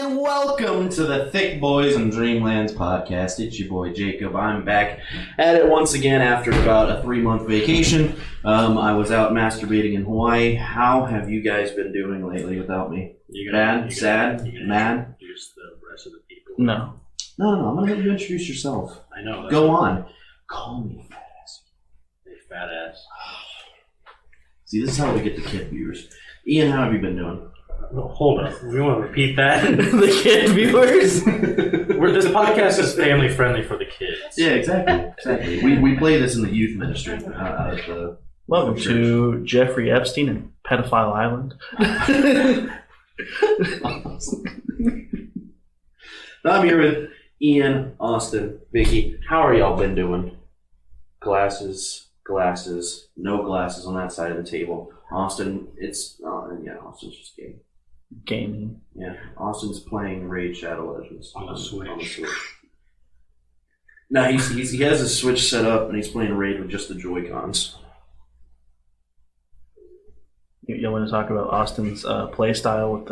and welcome to the Thicc Bois and Dreamlands podcast. It's your boy Jacob. I'm back at it once again after about a 3-month vacation. I was out masturbating in Hawaii. How have you guys been doing lately without me? Bad? Sad? Mad? Introduce the rest of the people. No. I'm going to let you introduce yourself. I know. Go on. Call me fat ass. Hey, fat ass. See, this is how we get the kid viewers. Ian, how have you been doing? Hold up. We want to repeat that? The kid viewers? This podcast is family friendly for the kids. Yeah, exactly. We play this in the youth ministry. Welcome to Jeffrey Epstein and Pedophile Island. I'm here with Ian, Austin, Vicky. How are y'all been doing? Glasses, no glasses on that side of the table. Austin, Austin's just Gaming. Yeah, Austin's playing Raid Shadow Legends on the Switch. No, he has his Switch set up and he's playing Raid with just the Joy-Cons. You want to talk about Austin's play style with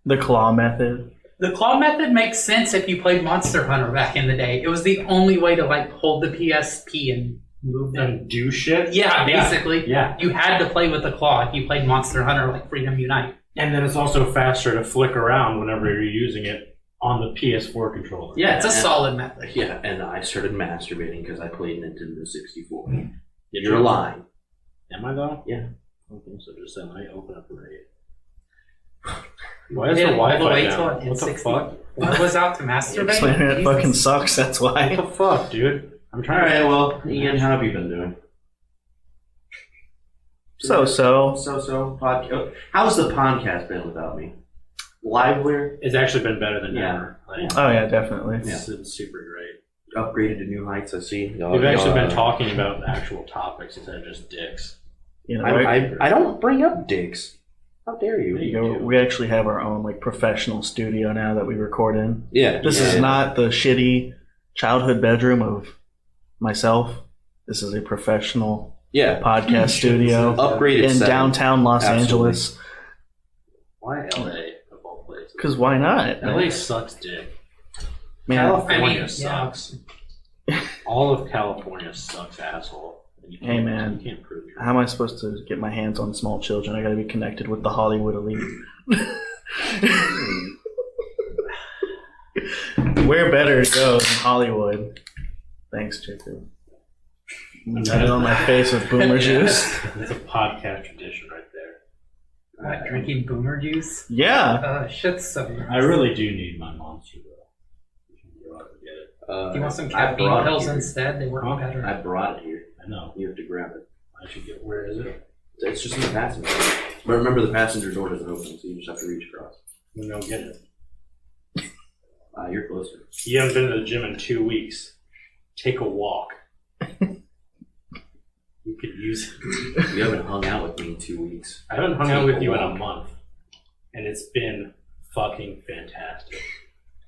the claw method? The claw method makes sense if you played Monster Hunter back in the day. It was the only way to hold the PSP and move them. And do shit? Yeah, basically. Yeah. You had to play with the claw if you played Monster Hunter like Freedom Unite. And then it's also faster to flick around whenever you're using it on the PS4 controller. Yeah, it's a solid method. Yeah, and I started masturbating because I played Nintendo 64. You're lying. Am I though? Yeah. Okay, so just let me open up Raid. Why is the Wi-Fi down? What the fuck? I was out to masturbate. Explaining it fucking sucks, that's why. What the fuck, dude? I'm trying Alright, well, Ian, how have you been doing? So. How's the podcast been without me? Livelier? It's actually been better than ever. Oh yeah, definitely. It's super great. Upgraded to new heights, I see. We've actually been talking about actual topics instead of just dicks. You know, I don't bring up dicks. How dare you? We actually have our own professional studio now that we record in. Yeah. This is not the shitty childhood bedroom of myself. This is a professional podcast studio upgraded in downtown Los Angeles. Why LA of all places? Because why not? LA sucks dick. Man, California sucks. All of California sucks, asshole. Hey man, you can't prove it. How am I supposed to get my hands on small children? I gotta be connected with the Hollywood elite. Where better to go than Hollywood? Thanks, Jacob. Got it on my face with boomer juice. That's a podcast tradition right there. What, drinking boomer juice? Yeah. Shit's so nice. I really do need my monster though. You can go out and get it. Do you want some caffeine pills instead? They work better. I brought it here. I know. You have to grab it. I should get. Where is it? It's just in the passenger. But remember, the passenger door doesn't open, so you just have to reach across. We don't get it. You're closer. You haven't been to the gym in 2 weeks. Take a walk. You could use it. You haven't hung out with me in 2 weeks. I haven't hung out with you in a month. And it's been fucking fantastic.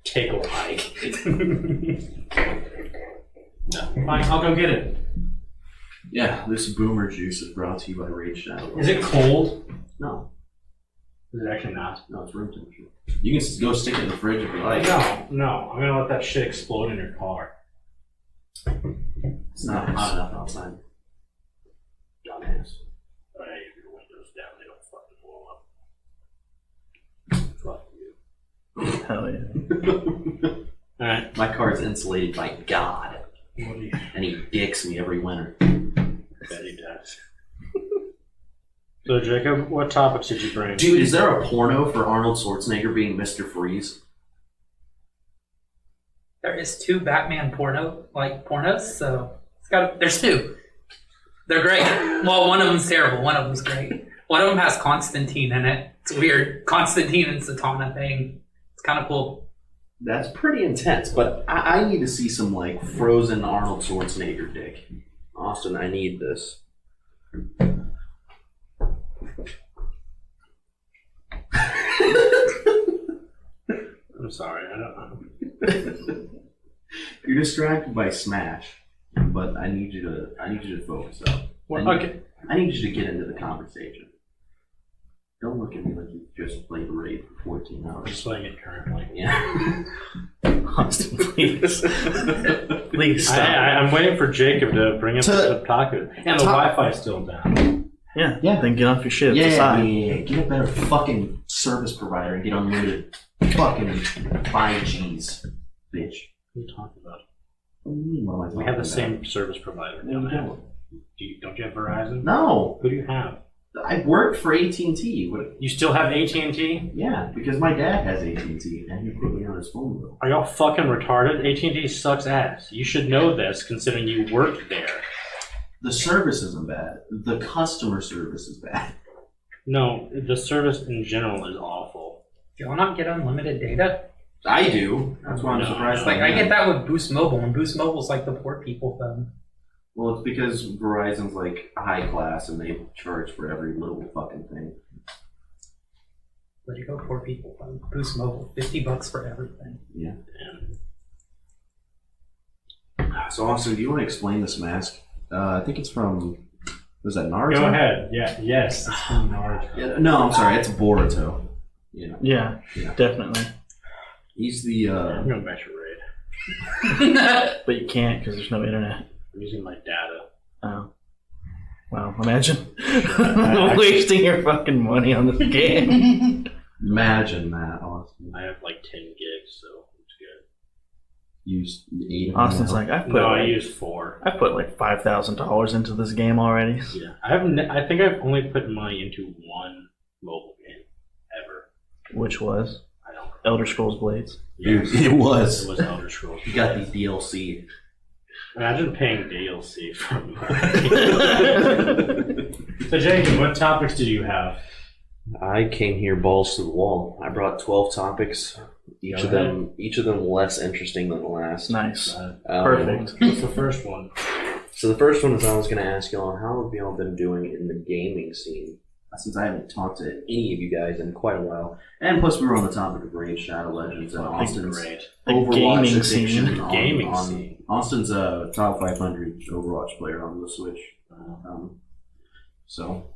Take a hike. No. Fine, I'll go get it. Yeah, this boomer juice is brought to you by Raid Shadow. Is it cold? No. Is it actually not? No, it's room temperature. You can go stick it in the fridge if you like. No. I'm gonna let that shit explode in your car. It's not hot enough outside. Dumbass. Alright, if your windows down, they don't fucking blow up. Fuck you. Hell yeah. Alright. My car's insulated by God. And he dicks me every winter. Bet he does. So, Jacob, what topics did you bring? Dude, is there a porno for Arnold Schwarzenegger being Mr. Freeze? There is 2 Batman pornos, so there's 2. They're great. Well, one of them's terrible. One of them's great. One of them has Constantine in it. It's weird. Constantine and Zatanna thing. It's kind of cool. That's pretty intense, but I need to see some frozen Arnold Schwarzenegger dick. Austin, I need this. I'm sorry, I don't know. You're distracted by Smash, but I need you to focus up. Well, okay. I need you to get into the conversation. Don't look at me like you just played Raid for 14 I'm hours. just playing it currently. Yeah. Austin, please. Please stop. I'm waiting for Jacob to bring up the pocket. And the Wi-Fi's still down. Yeah. Yeah. Then get off your shit. Yeah, It's a sign. yeah. Get a better fucking service provider and get unlimited fucking 5Gs, bitch. What are you talking about? What do you mean, what am I talking We have the about? same service provider. No, we don't. Don't you have Verizon? No. Who do you have? I worked for AT&T. What? You still have AT&T? Yeah, because my dad has AT&T and he put me on his phone bill. Are y'all fucking retarded? AT&T sucks ass. You should know this, considering you worked there. The service isn't bad. The customer service is bad. No, the service in general is awful. Do y'all not get unlimited data? I do. That's why I'm No. surprised. Like I get that with Boost Mobile, and Boost Mobile's like the poor people phone. Well, it's because Verizon's like high class and they charge for every little fucking thing. Where'd you go, poor people phone? Boost Mobile, $50 for everything. Yeah. So, Austin, do you want to explain this mask? I think it's from. Was that Naruto? Go ahead. Yeah. Yes. It's from Naruto. Yeah, no, I'm sorry. It's Boruto. You know. Yeah, Yeah. definitely. He's the. I'm going back to Raid. But you can't because there's no internet. I'm using my data. Oh. Well, imagine wasting your fucking money on this game. Imagine that, Austin. I have like 10 gigs, so it's good. Use 8 of them Austin's now. like, I No, I use 4. put like $5,000 into this game already. Yeah. I think I've only put money into one mobile game ever. Which was I don't. Elder Scrolls Blades. Dude, it was. It was Elder Scrolls. You got the DLC. Imagine paying DLC for So, Jacob, what topics did you have? I came here balls to the wall. I brought 12 topics. Each of them less interesting than the last. Nice. Perfect. What's the first one? So the first one is I was going to ask y'all, how have y'all been doing in the gaming scene? Since I haven't talked to any of you guys in quite a while. And plus we were on the topic of Raid Shadow Legends and Austin's Great. The Overwatch gaming addiction scene. on- Gaming on- scene. Austin's a top 500 Overwatch player on the Switch. So,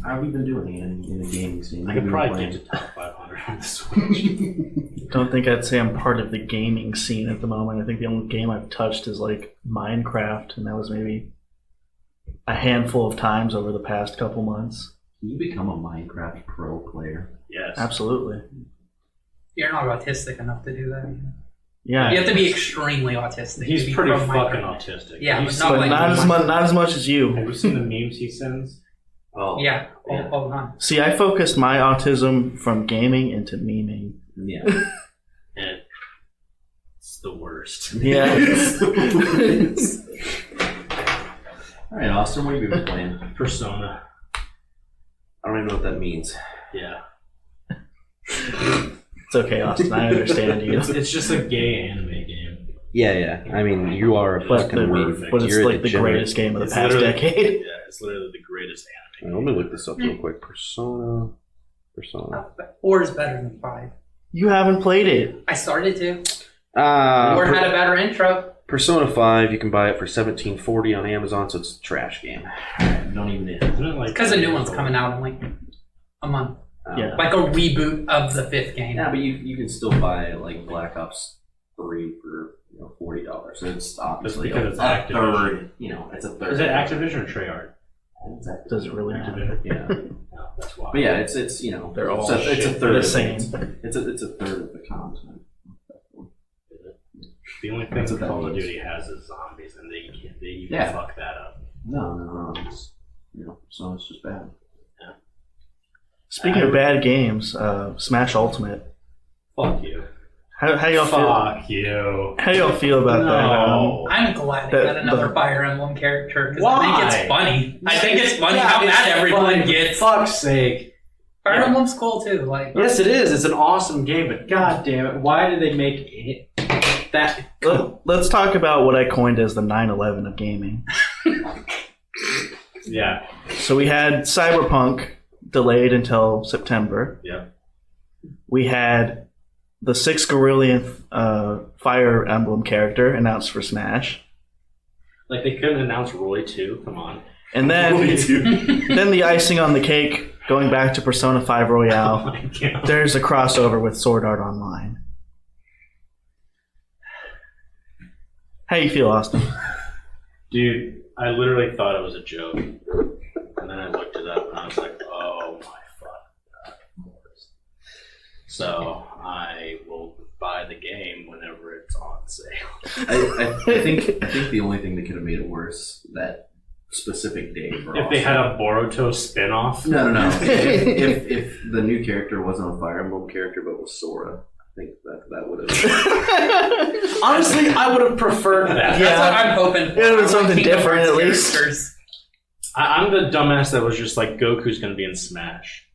how have we been doing in the gaming scene? I What have could you probably been get to top 500 on the Switch. Don't think I'd say I'm part of the gaming scene at the moment. I think the only game I've touched is like Minecraft, and that was maybe a handful of times over the past couple months. Can you become a Minecraft pro player? Yes. Absolutely. You're not autistic enough to do that. Yeah. You have to be extremely autistic. He's to be pretty pro fucking Minecraft. autistic. Yeah, Have you but seen- But like not as much as you. Have you seen the memes he sends? Oh, Yeah, Yeah. all the time. See, I focused my autism from gaming into memeing. yeah. And it's the worst. Yeah. All right, Austin, what have you been playing? Persona. I don't even know what that means. Yeah. It's okay, Austin. I understand you. It's just a gay anime game. Yeah. I mean, you are a But, fucking weeb. but it's You're a like the degenerate. greatest game of the It's past literally- decade. Yeah, it's literally the greatest anime. Let me look this up real quick. Persona. Four is better than 5. You haven't played it. I started to. Four had a better intro. Persona 5, you can buy it for $17.40 on Amazon, so it's a trash game. Don't even Isn't it like Because a new one's coming out in like a month. Yeah. Like a reboot of the 5th game. Yeah, but you can still buy like Black Ops 3 for $40. So it's obviously because it's a Activision. third. It's a third. Is it Activision or Treyarch? It's Activision. Does it really matter? Yeah, No, that's why. but yeah, it's They're all it's a shit. third. They're the of same. It's a third of the content. The only thing That's what that Call of means. Duty has is zombies, and they can Yeah. fuck that up. No. So it's just bad. Speaking of bad games, Smash Ultimate. Fuck you. How y'all feel? Fuck you. How y'all feel about No. I'm glad they got another Fire Emblem character because I Why? think it's funny. I think it's funny how mad everyone gets. Fuck's sake. Fire Emblem's cool too. Like Yes, it is. It's an awesome game, but god damn it, why did they make it that? Let's talk about what I coined as the 9/11 of gaming. Yeah. So we had Cyberpunk delayed until September. Yeah. We had the 6th Gorillion Fire Emblem character announced for Smash. Like they couldn't announce Roy too. Come on. And then, then the icing on the cake going back to Persona 5 Oh Royale, my God. there's a crossover with Sword Art Online. How you feel, Austin? Dude, I literally thought it was a joke. And then I looked it up and I was like, oh my fucking God, of course. So I will buy the game whenever it's on sale. I think the only thing that could have made it worse that specific day for If they had a Boruto spin-off. no. if the new character wasn't a Fire Emblem character but was Sora, I think that would have. Honestly, I would have preferred that. Yeah. That's what I'm hoping for. It was I want something Kingdom different, Hearts at least. characters. I'm the dumbass that was just like, Goku's going to be in Smash.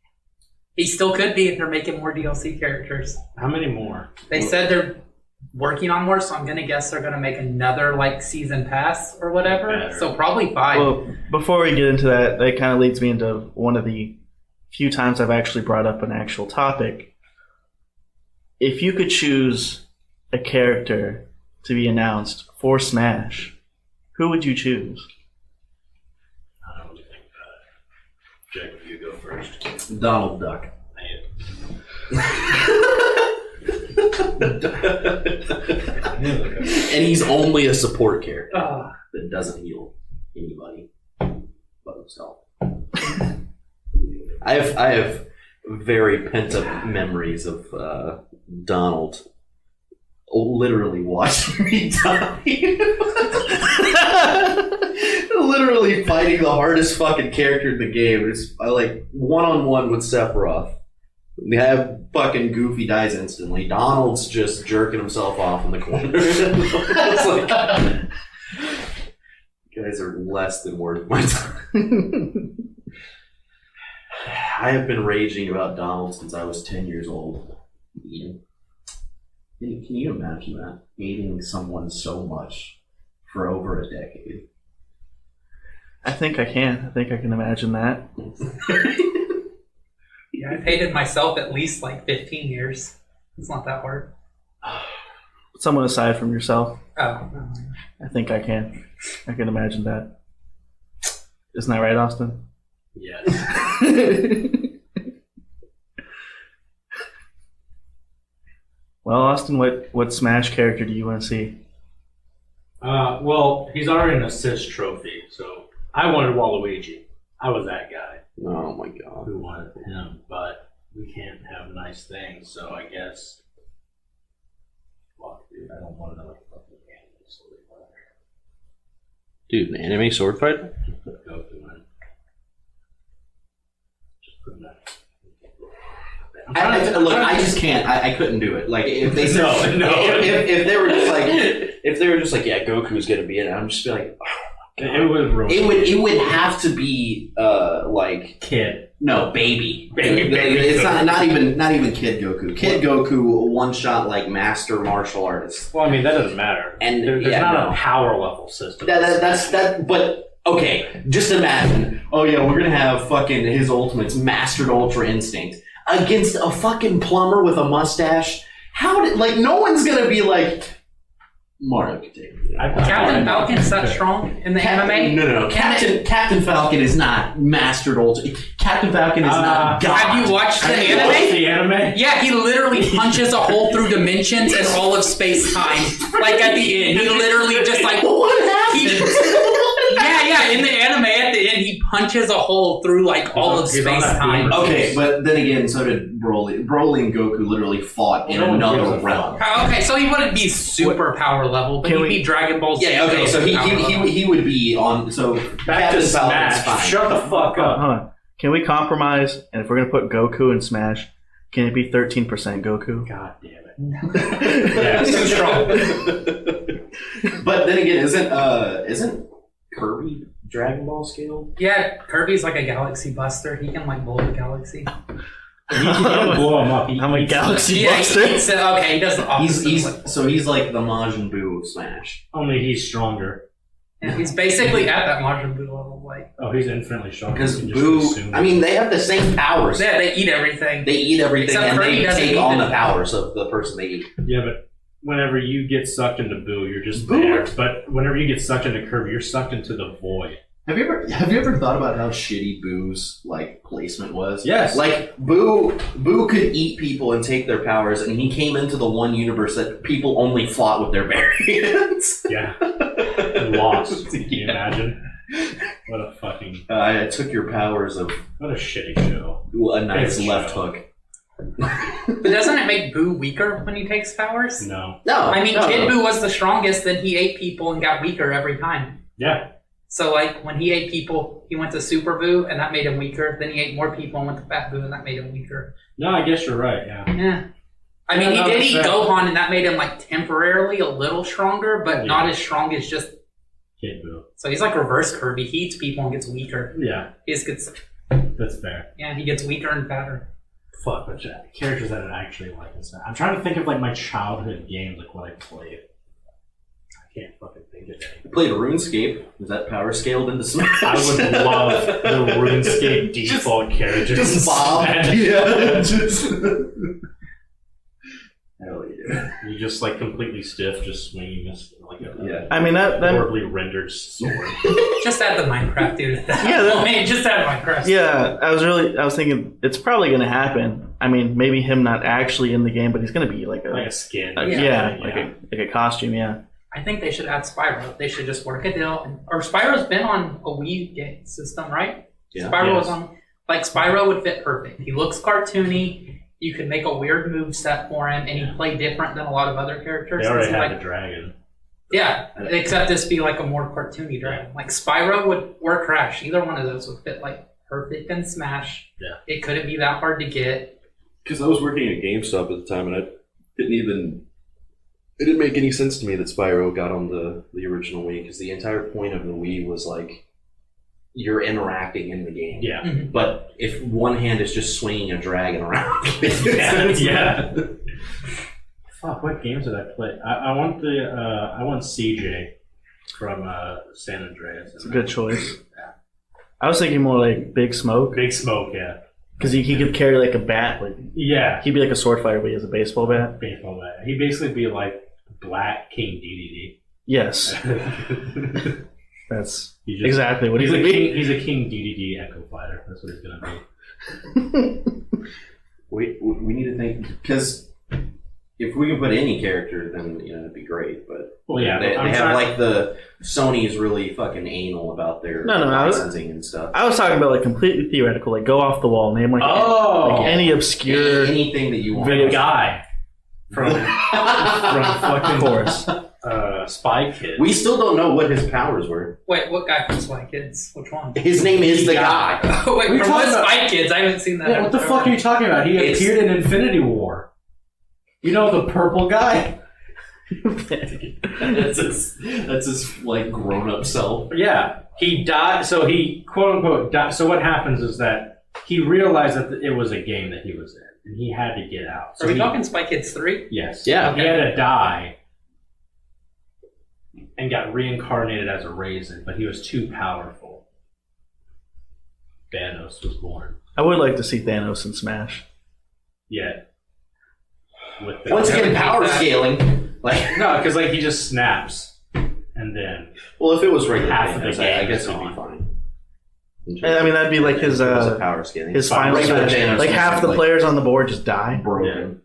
He still could be if they're making more DLC characters. How many more? They said they're working on more, so I'm gonna guess they're gonna make another like season pass or whatever. Better. So probably 5. Well, before we get into that, that kind of leads me into one of the few times I've actually brought up an actual topic. If you could choose a character to be announced for Smash, who would you choose? I don't really think about it. Jacob, you go first. Donald Duck. And he's only a support character that doesn't heal anybody but himself. I have very pent up memories of Donald literally watching me die. Literally fighting the hardest fucking character in the game. It's like one-on-one with Sephiroth. We have fucking Goofy dies instantly. Donald's just jerking himself off in the corner. It's like, you guys are less than worth my time. I have been raging about Donald since I was 10 years old. Ian, can you imagine that? Hating someone so much for over a decade. I think I can. I think I can imagine that. Yeah, I've hated myself at least like 15 years. It's not that hard. Someone aside from yourself, Oh, no. I think I can. I can imagine that. Isn't that right, Austin? Yes. Well, Austin, what Smash character do you want to see? Well, he's already an assist trophy, so I wanted Waluigi. I was that guy Oh my god. who wanted him, but we can't have nice things, so I guess. Fuck, dude, I don't want another fucking anime sword fighter. Dude, an anime sword fighter? Put Goku in. Just put him there. Look, I just can't. I couldn't do it. Like if they said, No. if they were just like, yeah, Goku's gonna be in it, I'm just be like, It would ruin it would have to be like kid. no baby. Baby It's Goku. not even Kid Goku. Kid Goku one shot like master martial artist. Well, I mean that doesn't matter. And there's yeah, not no. a power level system. That's that. But okay, just imagine. Oh yeah, we're gonna have fucking his ultimates, Mastered Ultra Instinct, against a fucking plumber with a mustache. How did no one's gonna be like Mario could take it. Captain Falcon's that strong in the anime? No. Captain Falcon is not Mastered Ultra. Captain Falcon is not God. Have you watched the Watch anime? the anime? Yeah, he literally punches a hole through dimensions and all of space-time. Like at the end, he literally just like... What happened? Yeah, in the anime at the end, he punches a hole through like all of He's on that space-time. beam. Okay, but then again, so did Broly. Broly and Goku literally fought in No one gives another a realm. Oh, okay, so he wouldn't be super power level, but Can he'd we- be Dragon Ball Z. Yeah, okay, so power level. he would be on. So Back Captain to Falcon's Smash. fine. Shut the fuck up. Hold on. Can we compromise? And if we're gonna put Goku in Smash, can it be 13% Goku? God damn it. Yeah, it's too strong. But then again, isn't Kirby Dragon Ball scale? Yeah, Kirby's like a galaxy buster. He can like blow the galaxy. You can blow him up. I'm a galaxy Yeah, buster. okay, he does the opposite. He's like the Majin Buu of Smash. Only he's stronger. Yeah, he's basically at that Majin Buu level. Like, Oh, he's infinitely stronger. Because You can just assume Buu, I mean, they have the same powers. yeah, they eat everything. They eat everything Except and Kirby they doesn't take eat on the anything. powers of the person they eat. Yeah, but whenever you get sucked into Boo, you're just Boo. there. But whenever you get sucked into Kirby, you're sucked into the void. Have you ever thought about how shitty Boo's like placement was? Yes. Like Boo could eat people and take their powers, and he came into the one universe that people only fought with their bare hands. Yeah. And lost. Can you imagine? What a fucking. I took your powers of What a shitty show. a nice Favorite left show. hook. But doesn't it make Boo weaker when he takes powers? No. No, I mean, no, Kid no. Boo was the strongest, then he ate people and got weaker every time. Yeah. So, like, when he ate people, he went to Super Boo, and that made him weaker. Then he ate more people and went to Fat Boo, and that made him weaker. No, I guess you're right, yeah. Yeah. I mean, Yeah, he no, did eat that's fair. Gohan, and that made him, like, temporarily a little stronger, but Yeah. not as strong as just... Kid Boo. So he's like reverse Kirby. He eats people and gets weaker. Yeah, He just gets... that's fair. Yeah, he gets weaker and fatter. Fuck, but characters that I actually like and stuff. I'm trying to think of like my childhood games, like what I played. I can't fucking think of it. You played RuneScape. Is that power scaled into Smash? I would love the RuneScape default characters. Just Bob. Yeah. Just. Hell yeah. You just like completely stiff, just swinging this like a Yeah. I mean, that horribly rendered sword. Just add the Minecraft dude at that Yeah, that- moment. Just add Minecraft. yeah, I was thinking it's probably going to happen. I mean, maybe him not actually in the game, but he's going to be like a, Like a skin. yeah, like a costume, yeah. I think they should add Spyro. They should just work a deal. Or Spyro's been on a Wii game system, right? Yeah. Spyro was Yes. on... Like, Spyro would fit perfect. He looks cartoony. You could make a weird move set for him, and he'd play different than a lot of other characters. They already He's have like, a dragon. yeah, except this be like a more cartoony dragon. Like Spyro would or Crash. Either one of those would fit like perfect in Smash. Yeah. It couldn't be that hard to get. Because I was working at GameStop at the time, and it didn't make any sense to me that Spyro got on the original Wii, because the entire point of the Wii was like you're interacting in the game. Yeah. But if one hand is just swinging a dragon around, Yeah. Fuck, what games did I play? I want CJ from San Andreas. It's a good choice. I was thinking more like Big Smoke, Big Smoke, yeah. because he could carry like a bat. Like Yeah. he'd be like a sword fighter, but he has a baseball bat. Baseball bat. He'd basically be like Black King Yes, DDD. that's He just- exactly what he's he's a gonna king. be. He's a King DDD Echo Fighter. That's what he's gonna be. we need to think, because if we can put any character, then it'd be great. But Well, yeah, they I'm have trying- like the Sony's really fucking anal about their No, I was- licensing and stuff. I was talking about like completely theoretical, like go off the wall, name like, like any obscure. Anything that you want. The guy from fucking Of course. Spy Kids. We still don't know what his powers were. Wait, what guy from Spy Kids? Which one? His name is the guy. Oh, wait, What are you from what talking about? Spy Kids? I haven't seen that. Yeah, what the fuck are you talking about? He It's- appeared in Infinity War. You know the purple guy? That's his like grown up self. Yeah. He died, so he quote unquote died. So what happens is that he realized that it was a game that he was in, and he had to get out. So Are we he- talking Spy Kids 3? Yes. Yeah. He had to die and got reincarnated as a raisin, but he was too powerful. Thanos was born. I would like to see Thanos in Smash. Yeah. With the Once again, power that. scaling. Like, no, because like he just snaps, and then well, if it was regular Half of the Thanos, I game guess is it'd be gone. fine. I mean, that'd be like his If it was a power scaling. his Fine. final Regular Smash. Thanos Like makes half it, the like, players on the board just die. broken.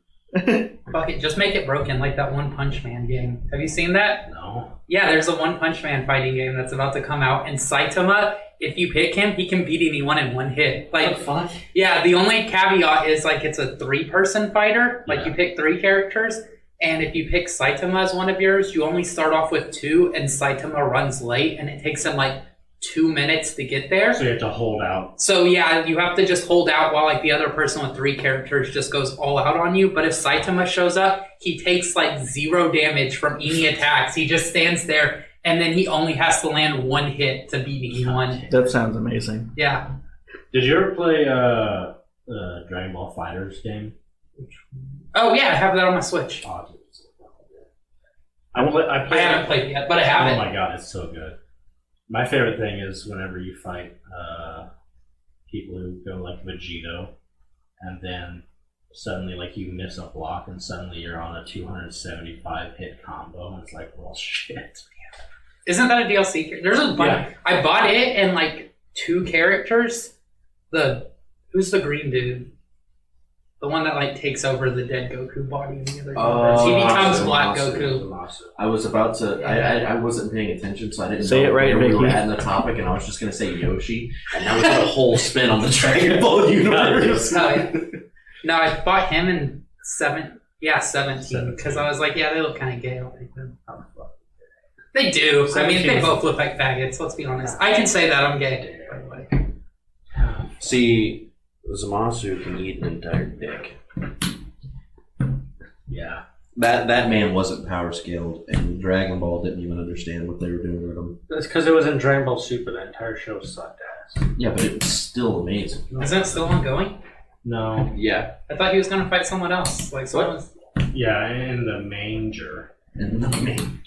Fuck it, just make it broken like that One Punch Man game. Have you seen that? no. Yeah, there's a One Punch Man fighting game that's about to come out, and Saitama, if you pick him, he can beat anyone in one hit. Like, fuck? yeah, the only caveat is like it's a 3-person fighter. Like you pick 3 characters, and if you pick Saitama as one of yours, you only start off with 2, and Saitama runs late, and it takes him like 2 minutes to get there. So you have to hold out. So yeah, you have to just hold out while like the other person with 3 characters just goes all out on you. But if Saitama shows up, he takes like 0 damage from any attacks. He just stands there, and then he only has to land 1 hit to beat anyone. That sounds amazing. Yeah. Did you ever play Dragon Ball Fighters game? Oh yeah, I have that on my Switch. Oh, dude, it's so fucking good. I I haven't played it yet, but I have Oh it. my god, it's so good. My favorite thing is whenever you fight people who go like Vegito, and then suddenly like you miss a block, and suddenly you're on a 275 hit combo, and it's like, well, shit. Isn't that a DLC? There's a bunch. Yeah. I bought it and like 2 characters. Who's the green dude? The one that like takes over the dead Goku body in the other universe. He becomes Black Goku. I was about to. I wasn't paying attention, so I didn't Say know it right, where we were Vicky. at in the topic, and I was just gonna say Yoshi, and that was a whole spin on the Dragon Ball universe. Oh, yeah. No, I bought him in 17 because I was like, yeah, they look kind of gay. I'll take them. They do. I mean, they both look like faggots. Let's be honest. I can say that I'm gay. By the way. See, Zamasu can eat an entire dick. Yeah. That man wasn't power scaled, and Dragon Ball didn't even understand what they were doing with him. That's because it was in Dragon Ball Super. That entire show sucked ass. Yeah, but it was still amazing. Isn't it still ongoing? No. Yeah. I thought he was going to fight someone else. Like someone was... Yeah, in the manger. And the man.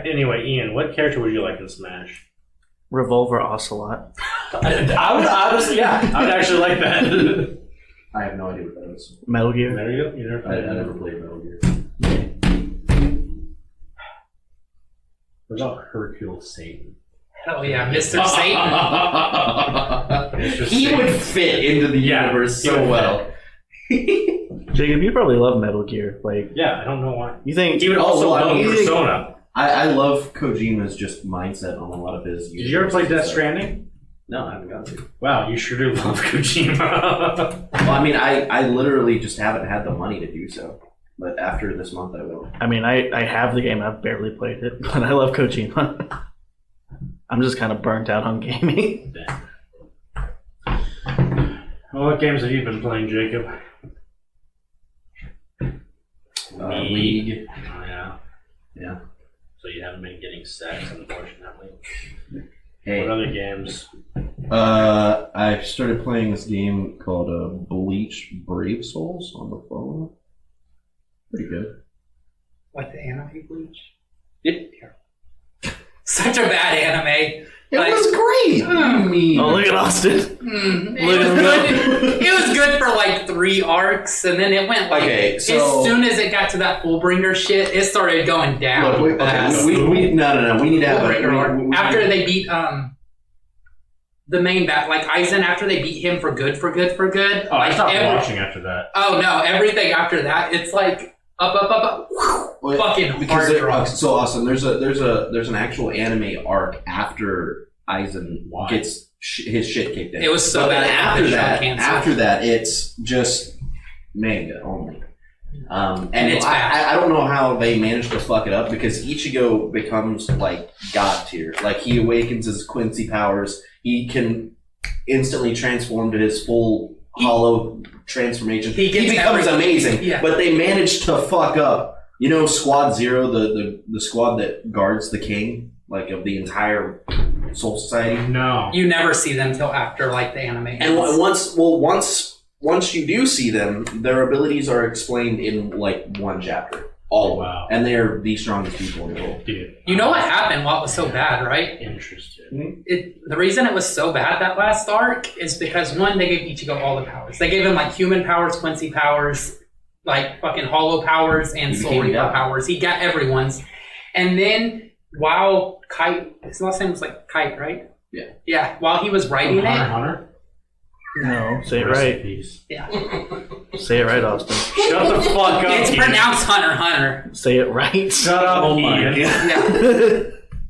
Anyway, Ian, what character would you like in Smash? Revolver Ocelot. I would honestly, yeah, I would actually like that. I have no idea what that is. Metal Gear. There you go. You never I played never played Metal Gear. What about Hercule Satan? Hell yeah, Mr. Satan. He would fit into the universe he so would well. Jacob, you probably love Metal Gear. Like, Yeah, I don't know why. you think He would also well, I love mean, Persona. I love Kojima's just mindset on a lot of his. Did you ever play Death Stranding? No, I haven't gotten to. Wow, you sure do love Kojima. Well, I mean, I literally just haven't had the money to do so. But after this month, I will. I mean, I have the game. I've barely played it, but I love Kojima. I'm just kind of burnt out on gaming. Well, what games have you been playing, Jacob? League. Oh, yeah. Yeah. So you haven't been getting sex, unfortunately. Hey. What other games? I started playing this game called Bleach Brave Souls on the phone. Pretty good. Like the anime Bleach? Yeah. Such a bad anime. It Like- was great. I mean, Oh, look at Austin. It Look was at him good. It was good for like 3 arcs, and then it went like Okay, as so- soon as it got to that Fullbringer shit, it started going down. look, fast. we no. We need to have Fullbringer arc. we After they beat the main bat, like Aizen, after they beat him for good. Oh, I Like stopped watching after that. Oh no, everything after that, it's like up, Well, fucking because hard drop. so awesome. There's an actual anime arc after Aizen Why? gets his shit kicked in. It was so But bad then after the show after that, it's just manga only. And it's bad. I don't know how they managed to fuck it up because Ichigo becomes like god tier. Like he awakens his Quincy powers. He can instantly transform to his full hollow transformation. He gets becomes everything. amazing. Yeah. But they managed to fuck up. You know, Squad Zero, the squad that guards the king, like of the entire Soul Society. No. You never see them till after like the anime. And ends. once you do see them, their abilities are explained in like one chapter, all of them, Wow. and they're the strongest people in the world. Dude. You know what happened? What was so bad, right? Interested. The reason it was so bad that last arc is because one, they gave Ichigo all the powers. They gave him like human powers, Quincy powers, like fucking hollow powers, and He Soul became Reaper God. powers. He got everyone's. And then while Kite, his last name was like Kite, right? Yeah. Yeah. While he was writing it, Hunter? No, say it Rest in right. peace. yeah, Say it right, Austin. Shut the fuck up. it's Ian. pronounced Hunter. Say it right. Shut up, Oh my Ian. Yeah.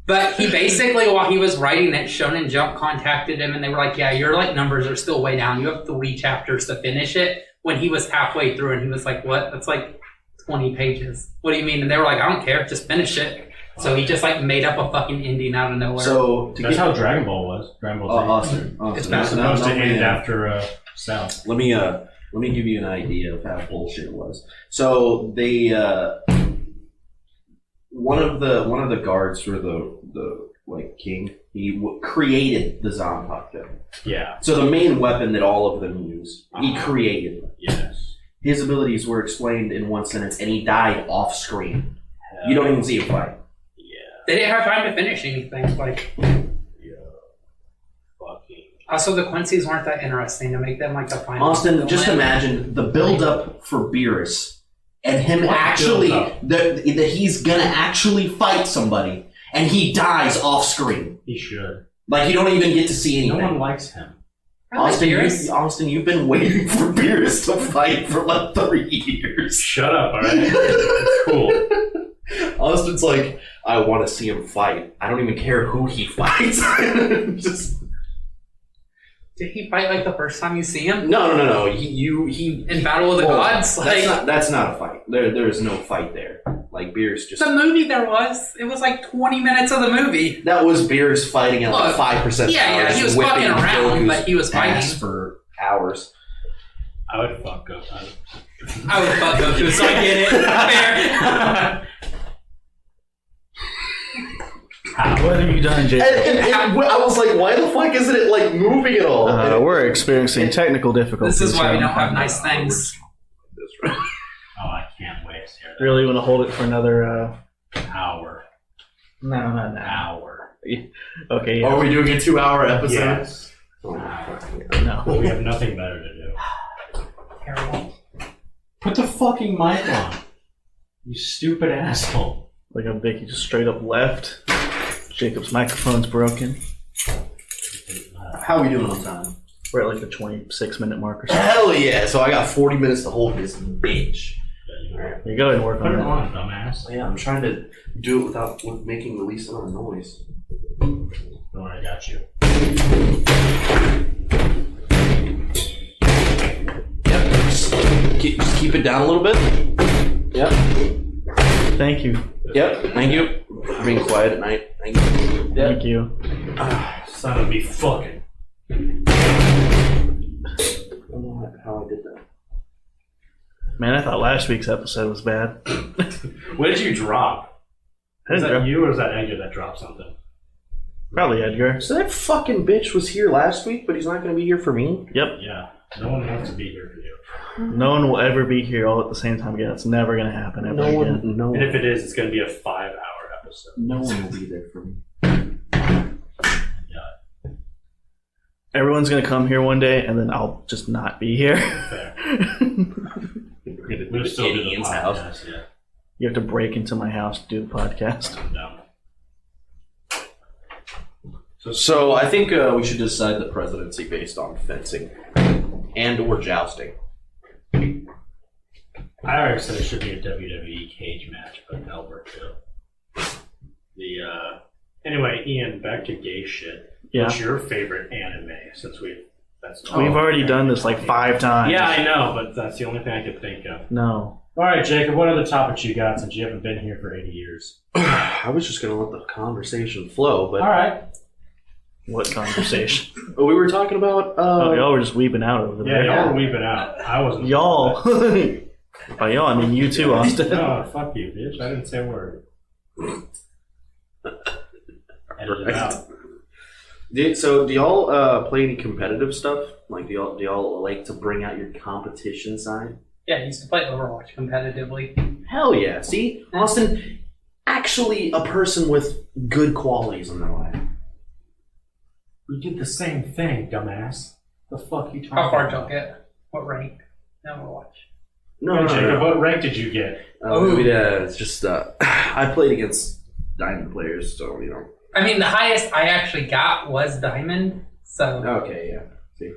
But he basically, while he was writing it, Shonen Jump contacted him and they were like, yeah, your like numbers are still way down. You have 3 chapters to finish it. When he was halfway through and he was like, what? That's like 20 pages. What do you mean? And they were like, I don't care. Just finish it. So he just like made up a fucking ending out of nowhere. So to That's get how Dragon Ball was. Dragon Ball Z. Austin, It's Austin, not Supposed to let me, end after Cell. let me give you an idea of how bullshit it was. So they one of the guards for the like king, he created the Zanpakuto. Yeah. So the main weapon that all of them use, he created. Yes. His abilities were explained in one sentence, and he died off screen. You don't even see him fight. Yeah. they didn't have time to finish anything. Like, Yeah. Fucking. also the Quincy's weren't that interesting to make them like the final. Austin, just villain. imagine the build-up for Beerus and him actually that he's gonna actually fight somebody, and he dies off screen. He should. Like you don't even get to see anything. No one likes him. Austin, you've been waiting for Beerus to fight for like 3 years. Shut up, alright? It's cool. Austin's like, I want to see him fight. I don't even care who he fights. Just Did he fight like the first time you see him? no. He In Battle of the Gods? That's not a fight. There is no fight there. Like Beerus just. The movie there was. It was like 20 minutes of the movie. That was Beerus fighting at like 5%. Yeah, he was fucking around, but he was fighting for hours. I would fuck up. I would fuck Goku, so I get it. Fair. What have you done, Jake? And I was like, why the fuck isn't it like moving at all? We're experiencing technical difficulties. This is why we here. don't have nice things. Oh, I can't wait to hear that. Really want to hold it for another Hour. No, not an Hour. Okay, yeah. Are we doing a 2-hour episode? Yes. No. We have nothing better to do. Terrible. Put the fucking mic on. You stupid asshole. Like a Vicky just straight up left. Jacob's microphone's broken. How are we doing on time? We're at like the 26-minute mark or so. Hell yeah! So I got 40 minutes to hold this bitch. You go ahead and work Put on it it. on, dumbass. Yeah, I'm trying to do it without making the least amount of noise. Don't worry, I got you. Yep. Just keep it down a little bit. Yep. Thank you. Yep. Thank you for being quiet at night. Thank you. Yep. Thank you. Son of me fucking. I don't know how I did that. Man, I thought last week's episode was bad. What did you drop? I Is didn't that drop- you or is that Edgar that dropped something? Probably Edgar. So that fucking bitch was here last week, but he's not going to be here for me? Yep. Yeah. No one wants to be here for you. No one will ever be here all at the same time again. It's never going to happen ever again. No And if it is, it's going to be a 5-hour episode. no one will be there for me. Yeah. Everyone's going to come here one day, and then I'll just not be here. Fair. We'll still do the Ian's podcast. house. Yeah. You have to break into my house to do the podcast. I'm down. So I think we should decide the presidency based on fencing and or jousting. I already said it should be a WWE cage match, but that'll work too. Anyway, Ian, back to gay shit. Yeah. What's your favorite anime? Since we've already done this like 5 times. Yeah, I know, but that's the only thing I could think of. No. All right, Jacob, what other topics you got since you haven't been here for 80 years? I was just going to let the conversation flow, but All right. What conversation? we were talking about. Y'all were just weeping out over Yeah, there. y'all were weeping out. I wasn't. Y'all. By y'all, I mean you too, Austin. No, fuck you, bitch. I didn't say a word. Edit it out. So do y'all play any competitive stuff? Like, do y'all like to bring out your competition side? Yeah, I used to play Overwatch competitively. Hell yeah! See, Austin, actually a person with good qualities in their life. We did the same thing, dumbass. The fuck you talking How far about? did you get? What rank? Overwatch. No, Jacob, what rank did you get? It's just I played against diamond players, so you know. I mean, the highest I actually got was Diamond. So Okay, yeah. See,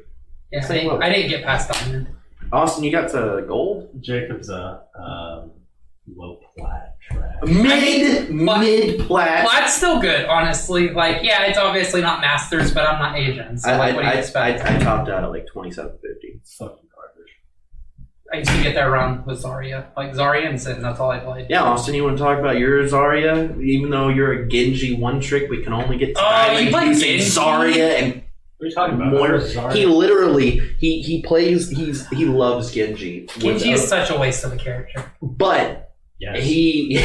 yeah, Same level. I didn't get past Diamond. Austin, you got to gold. Jacob's a low plat trash. Mid plat. Plat's still good, honestly. Like, yeah, it's obviously not Masters, but I'm not Asian, so like, what do you expect? I topped out at like 27.50. It's fucking garbage. I used to get there around with Zarya. Like, Zarya and Sin, that's all I played. Yeah, Austin, you want to talk about your Zarya? Even though you're a Genji one trick, we can only get to Oh, diamond you play using Genji? Zarya and What are you talking about? more. Where's Zarya? He literally he plays he loves Genji. Genji is such a waste of a character. But Yes. he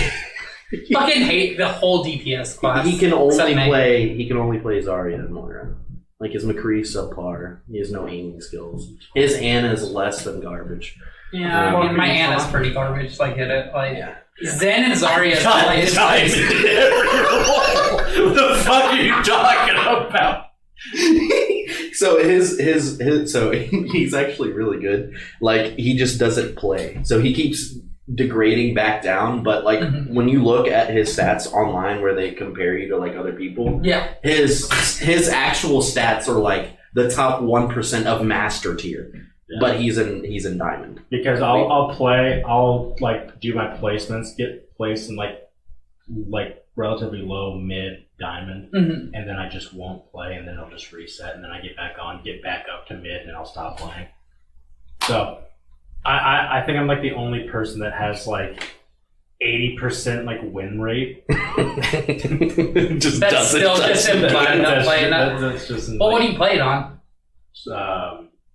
Fucking hate the whole DPS class. he can only except Mei. play Zarya and Moira. Like his McCree's subpar. He has no aiming skills. His Ana is less than garbage. Yeah, I mean, my Ana's pretty garbage, so I get it. Like, Yeah. Zen and Zarya God, play his time. place. What the fuck are you talking about? So his so he's actually really good. Like he just doesn't play. So he keeps degrading back down, but like when you look at his stats online where they compare you to like other people, his actual stats are like the top 1% of master tier. Yeah. But he's in diamond. Because I'll like do my placements, get placed in like relatively low mid diamond, and then I just won't play, and then I'll just reset, and then I get back up to mid, and I'll stop playing. So I think I'm like the only person that has like 80% like win rate. Just that's still just him playing that. That's just well, what do you play it on?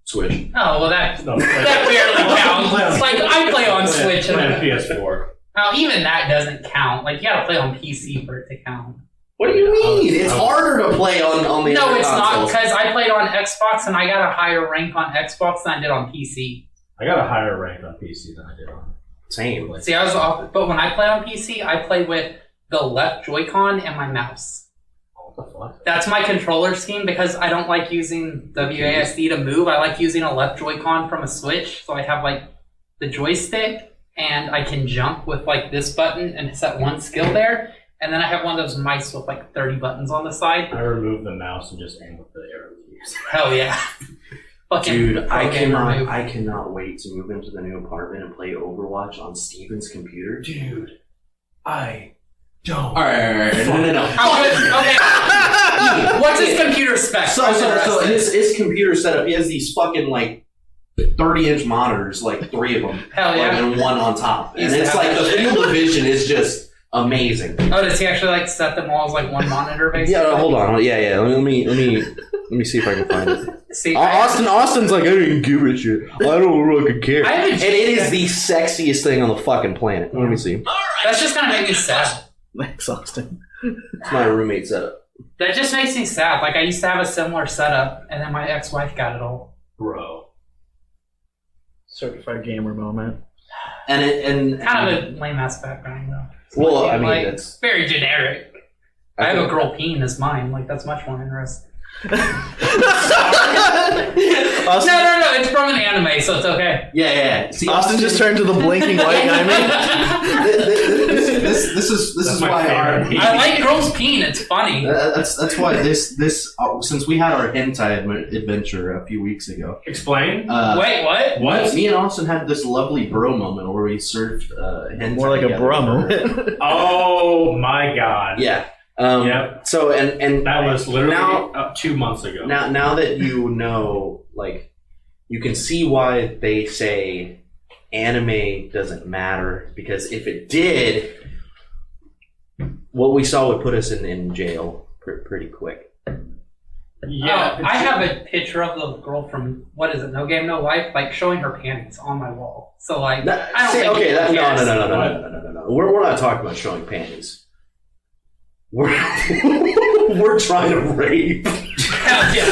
Switch. Oh well, that barely counts. It's like I play on Switch and PS4. Oh, even that doesn't count. Like you gotta play on PC for it to count. What do you mean? It's harder to play on the No, other it's consoles. not, because I played on Xbox and I got a higher rank on Xbox than I did on PC. I got a higher rank on PC than I did on. Same. See, I was off, but when I play on PC, I play with the left Joy-Con and my mouse. What the fuck? That's my controller scheme because I don't like using WASD to move. I like using a left Joy-Con from a Switch, so I have like the joystick and I can jump with like this button and set one skill there. And then I have one of those mice with like 30 buttons on the side. I remove the mouse and just aim with the arrow keys. Hell yeah. Dude, I cannot wait to move into the new apartment and play Overwatch on Steven's computer. Dude, I don't. Alright. No. Okay. What's his computer spec? So his computer setup, he has these fucking like 30-inch monitors, like 3 of them. Hell yeah. Like, and one on top. And it's like the field of vision is just amazing. Oh, does he actually like set them all as like one monitor basically? Yeah, hold on. Yeah. Let me see if I can find it. See, Austin's like, I don't even give a shit. I don't fucking care. And it is the sexiest thing on the fucking planet. Let me see. That's just gonna make me sad. Thanks, Austin. It's my roommate setup. That just makes me sad. Like I used to have a similar setup, and then my ex-wife got it all. Bro. Certified gamer moment. And kind of a lame ass background though. Well, I mean, like, it's very generic. I have a girl peeing as mine. Like that's much more interesting. No, it's from an anime, so it's okay. Yeah. See, Austin just turned to the blinking white guy. This is why I like girls peeing. It's funny. That's why this since we had our hentai adventure a few weeks ago. Explain. Wait, what? What? Me and Austin had this lovely bro moment where we surfed hentai. More like a bro moment. Oh my god. Yeah. Yep. So and that was literally 2 months ago. Now that you know, like, you can see why they say anime doesn't matter, because if it did, what we saw would put us in jail pretty quick. Yeah, I have a picture of the girl from what is it? No Game No Life, like showing her panties on my wall. So like, I don't think. Okay, no. We're not talking about showing panties. We're trying to rape. Hell yeah.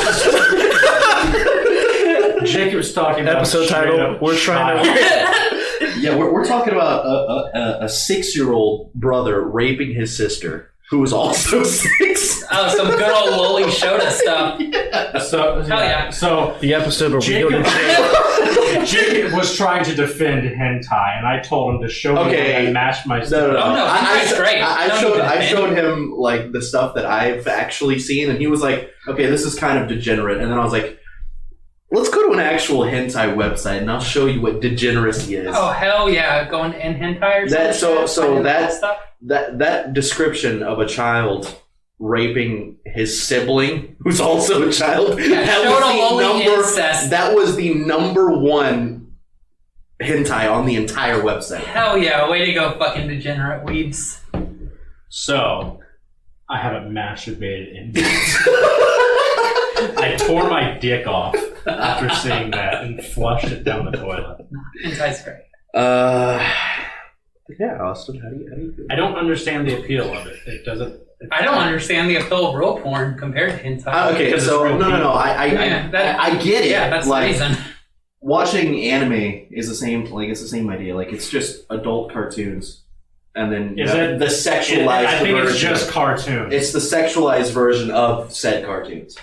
Jacob's talking about episode title. We're trying to rape. Yeah, we're talking about a 6-year-old brother raping his sister, who was also 6. Oh, some good old Loli Shota stuff. Yeah. So the episode where Jacob was trying to defend hentai, and I told him to show me and match my stuff. No. Oh no, hentai great. I showed him like the stuff that I've actually seen, and he was like, "Okay, this is kind of degenerate." And then I was like, "Let's go to an actual hentai website, and I'll show you what degeneracy is." Oh hell yeah, going in hentai or something. That description of a child raping his sibling, who's also a child, that was the number 1 hentai on the entire website. Hell yeah, way to go, fucking degenerate weebs. So, I haven't masturbated in I tore my dick off after seeing that and flushed it down the toilet. Hentai's great. Yeah, Austin, how do you feel? I don't understand the appeal of it. It doesn't. I don't understand the appeal of real porn compared to hentai. Okay, so no. I get it. Yeah, that's like, the reason. Watching anime is the same. Like, it's the same idea. Like, it's just adult cartoons, and then the sexualized. I think version. it's just cartoons. It's the sexualized version of said cartoons.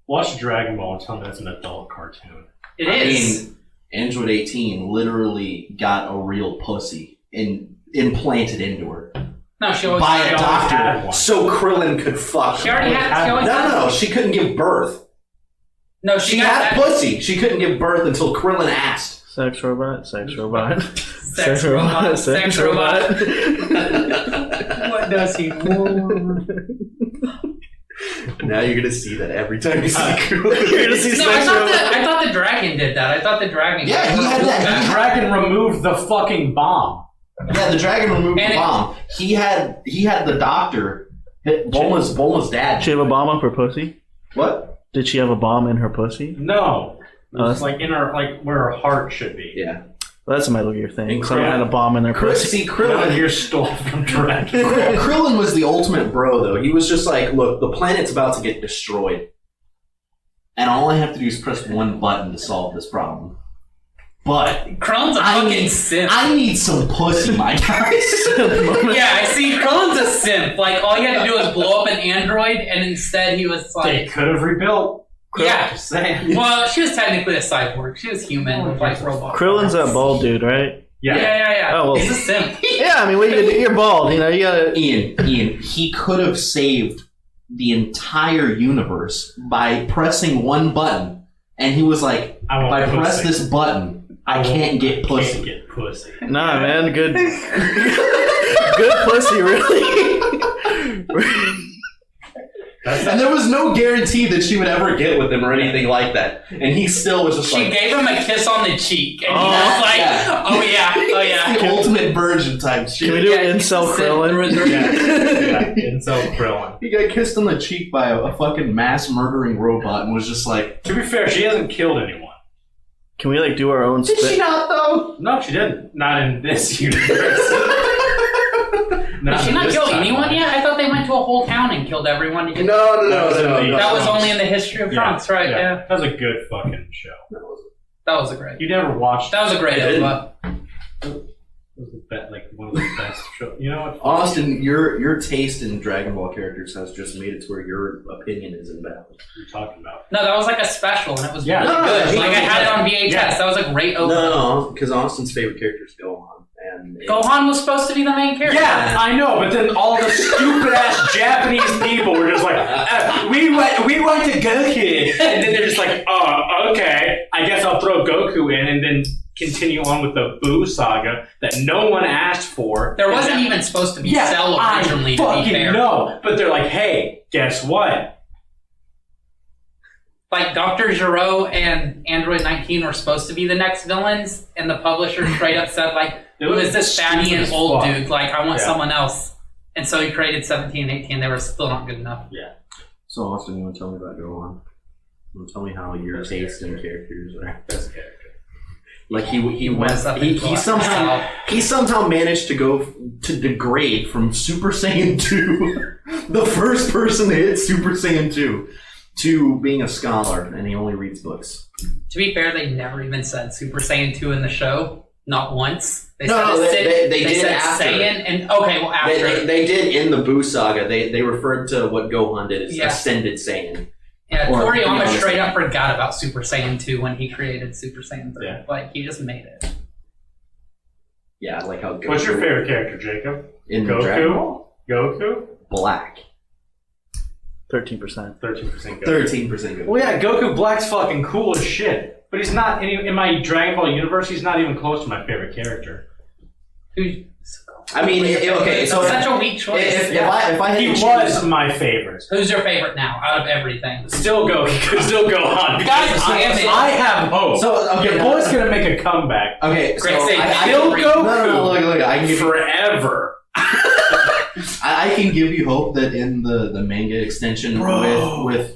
Watch Dragon Ball and tell me that's an adult cartoon. It is. Android 18 literally got a real pussy implanted into her No, she always by a had doctor, one. so Krillin could fuck She her. already had. She always had. No, she couldn't give birth. No, She got had that. pussy. She couldn't give birth until Krillin asked. Sex robot, sex robot. Sex robot, sex robot. What does he want? Now you're gonna see that every time you see Krillin. You're gonna see No, sex robot. I thought the dragon did that. I thought the dragon. Yeah, he had that. The dragon removed the fucking bomb. Yeah, the dragon removed And the bomb. He had the doctor. Bulma's dad. Did she have a bomb up her pussy? What? Did she have a bomb in her pussy? No. Oh, It's like in her, like where her heart should be. Yeah. Well, that's a Metal Gear thing. And Someone had a bomb in their pussy. See, Metal Krillin. Gear stole from Dragon. Krillin was the ultimate bro, though. He was just like, look, the planet's about to get destroyed, and all I have to do is press one button to solve this problem. But Krillin's a fucking simp. I need some pussy, my guys. Yeah, I see. Krillin's a simp. Like, all you had to do was blow up an android, and instead he was They like, could have rebuilt. yeah. Just saying. Well, she was technically a cyborg. She was human with like robot. Krillin's that bald dude, right? Yeah. Oh, well. He's a simp. Yeah, I mean, what you do? You're bald. You know, you gotta. Ian, he could have saved the entire universe by pressing one button, and he was like, I if want I press pussy. this button, I can't get pussy. Can't get pussy. Nah, man, good. Good pussy, really. And there was no guarantee that she would ever get with him or anything like that. And he still was just She like, gave him a kiss on the cheek, and he was like, yeah. oh yeah. the ultimate virgin type shit. Can we do Yeah, incel he's a Krillin? simp. Yeah, incel Krillin. He got kissed on the cheek by a fucking mass murdering robot and was just like, To be fair, she hasn't killed anyone. Can we like do our own did she spit? not though? No, she didn't. Not in this universe. Did she not kill anyone yet? I thought they went to a whole town and killed everyone. No. That was only in the history of France, right? Yeah. That was a good fucking show. That was a great. You never watched That was a great I didn't. episode. It was like one of the best shows. You know what? Austin, your taste in Dragon Ball characters has just made it to where your opinion is invalid. What are you talking about? No, that was like a special, and it was Yeah. really No, good. no, Like, I had it on VHS. Yeah. That was a great opening. No, because Austin's favorite character is Gohan. And Gohan was supposed to be the main character. Yeah, I know, but then all the stupid ass Japanese people were just like, we went to Goku, and then they're just like, oh, okay, I guess I'll throw Goku in, and then continue on with the Boo saga that no one asked for. There wasn't even supposed to be Cell originally, to be fair. No, but they're like, hey, guess what? Like, Dr. Gero and Android 19 were supposed to be the next villains, and the publisher straight up said, like, who is this fatty and old dude? Like, I want someone else. And so he created 17 and 18. They were still not good enough. Yeah. so Austin, you want to tell me about Gohan? You want to tell me how your taste in characters are? Best character. Like he somehow managed to go to degrade from Super Saiyan 2, the first person to hit Super Saiyan 2, to being a scholar, and he only reads books. To be fair, they never even said Super Saiyan 2 in the show. Not once. They did said after. Saiyan, and okay, well, after. They did in the Boo saga. They referred to what Gohan did as Yeah. Ascended Saiyan. Yeah, Or, Toriyama you know, straight up forgot about Super Saiyan 2 when he created Super Saiyan 3. Yeah. Like, he just made it. Yeah, like how Goku What's your favorite character, Jacob? in Goku? Dragon Ball? Goku? Black. 13%. 13% Goku. 13% Goku. Well, yeah, Goku Black's fucking cool as shit. But he's not, in my Dragon Ball universe, he's not even close to my favorite character. I mean, okay, so That's such a weak choice. if I had He to was my favorite. Who's your favorite now, out of everything? Still Goku. Still Gohan. God damn it. I have hope. So, okay, Your boy's gonna make a comeback. Okay, so Great save. I Still can, Goku. No, look, I can give you, Forever. I can give you hope that in the manga extension Bro. with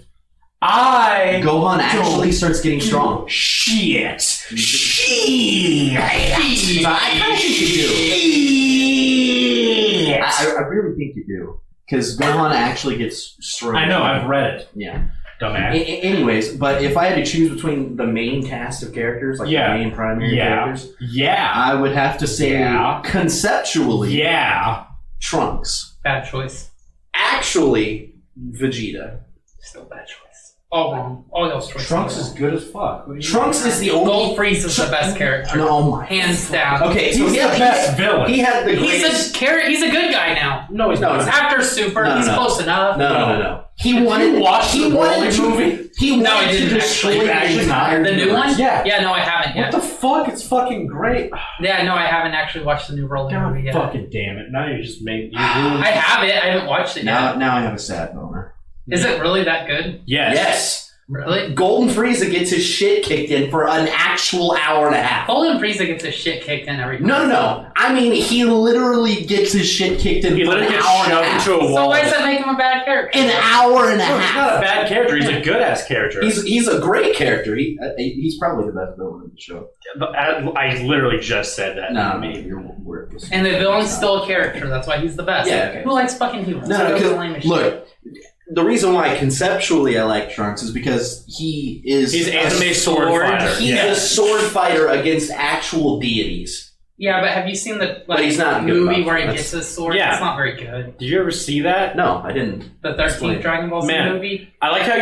I Gohan actually starts getting strong. Shit. So I kind of think you do. I really think you do. Because Gohan actually gets strong. I know, I've read it. Yeah. Dumbass. Anyways, but if I had to choose between the main cast of characters, like Yeah. the main primary characters, Yeah. I would have to say conceptually Yeah. Trunks. Bad choice. Actually, Vegeta. Still bad choice. All wrong. All y'all's choices. Trunks is good as fuck. Trunks is the only. Goldfreeze is the best character. No, my. Hands down. Okay, so He's the best villain. He had the greatest. He's a good guy now. No, he's not. He's after Super. No, He's no. close enough. No. He wanted. watch the Broly movie? He No, wanted he to didn't destroy actually. the entire The new universe. one? Yeah. Yeah, no, I haven't What yet. the fuck? It's fucking great. Yeah, no, I haven't actually watched the new Broly God movie yet. fucking damn it. Now you just made... You ruined... I have it. I haven't watched it yet. Now I have a sad boner. Is it really that good? Yes. Yes. Really? Golden Frieza gets his shit kicked in for an actual hour and a half. Golden Frieza gets his shit kicked in every time. No. I mean, he literally gets his shit kicked in He for an literally gets hour and a shoved half. into a wall. So why does that make him a bad character? An hour and a No, he's half. not a bad character. He's a good-ass character. He's a great character. He's probably the best villain in the show. But I literally just said that. No, maybe you're worthless. And the villain's still a character. That's why he's the best. Yeah, okay. Who likes fucking humans? No, Those are because lame as shit. look, the reason why conceptually I like Trunks is because he's anime sword fighter. He's Yeah. a sword fighter against actual deities. Yeah, but have you seen the But he's not good movie enough. where he That's- gets his sword? Yeah. It's not very good. Did you ever see that? No, I didn't. The 13th Explain. Dragon Ball Z Man. movie? I like how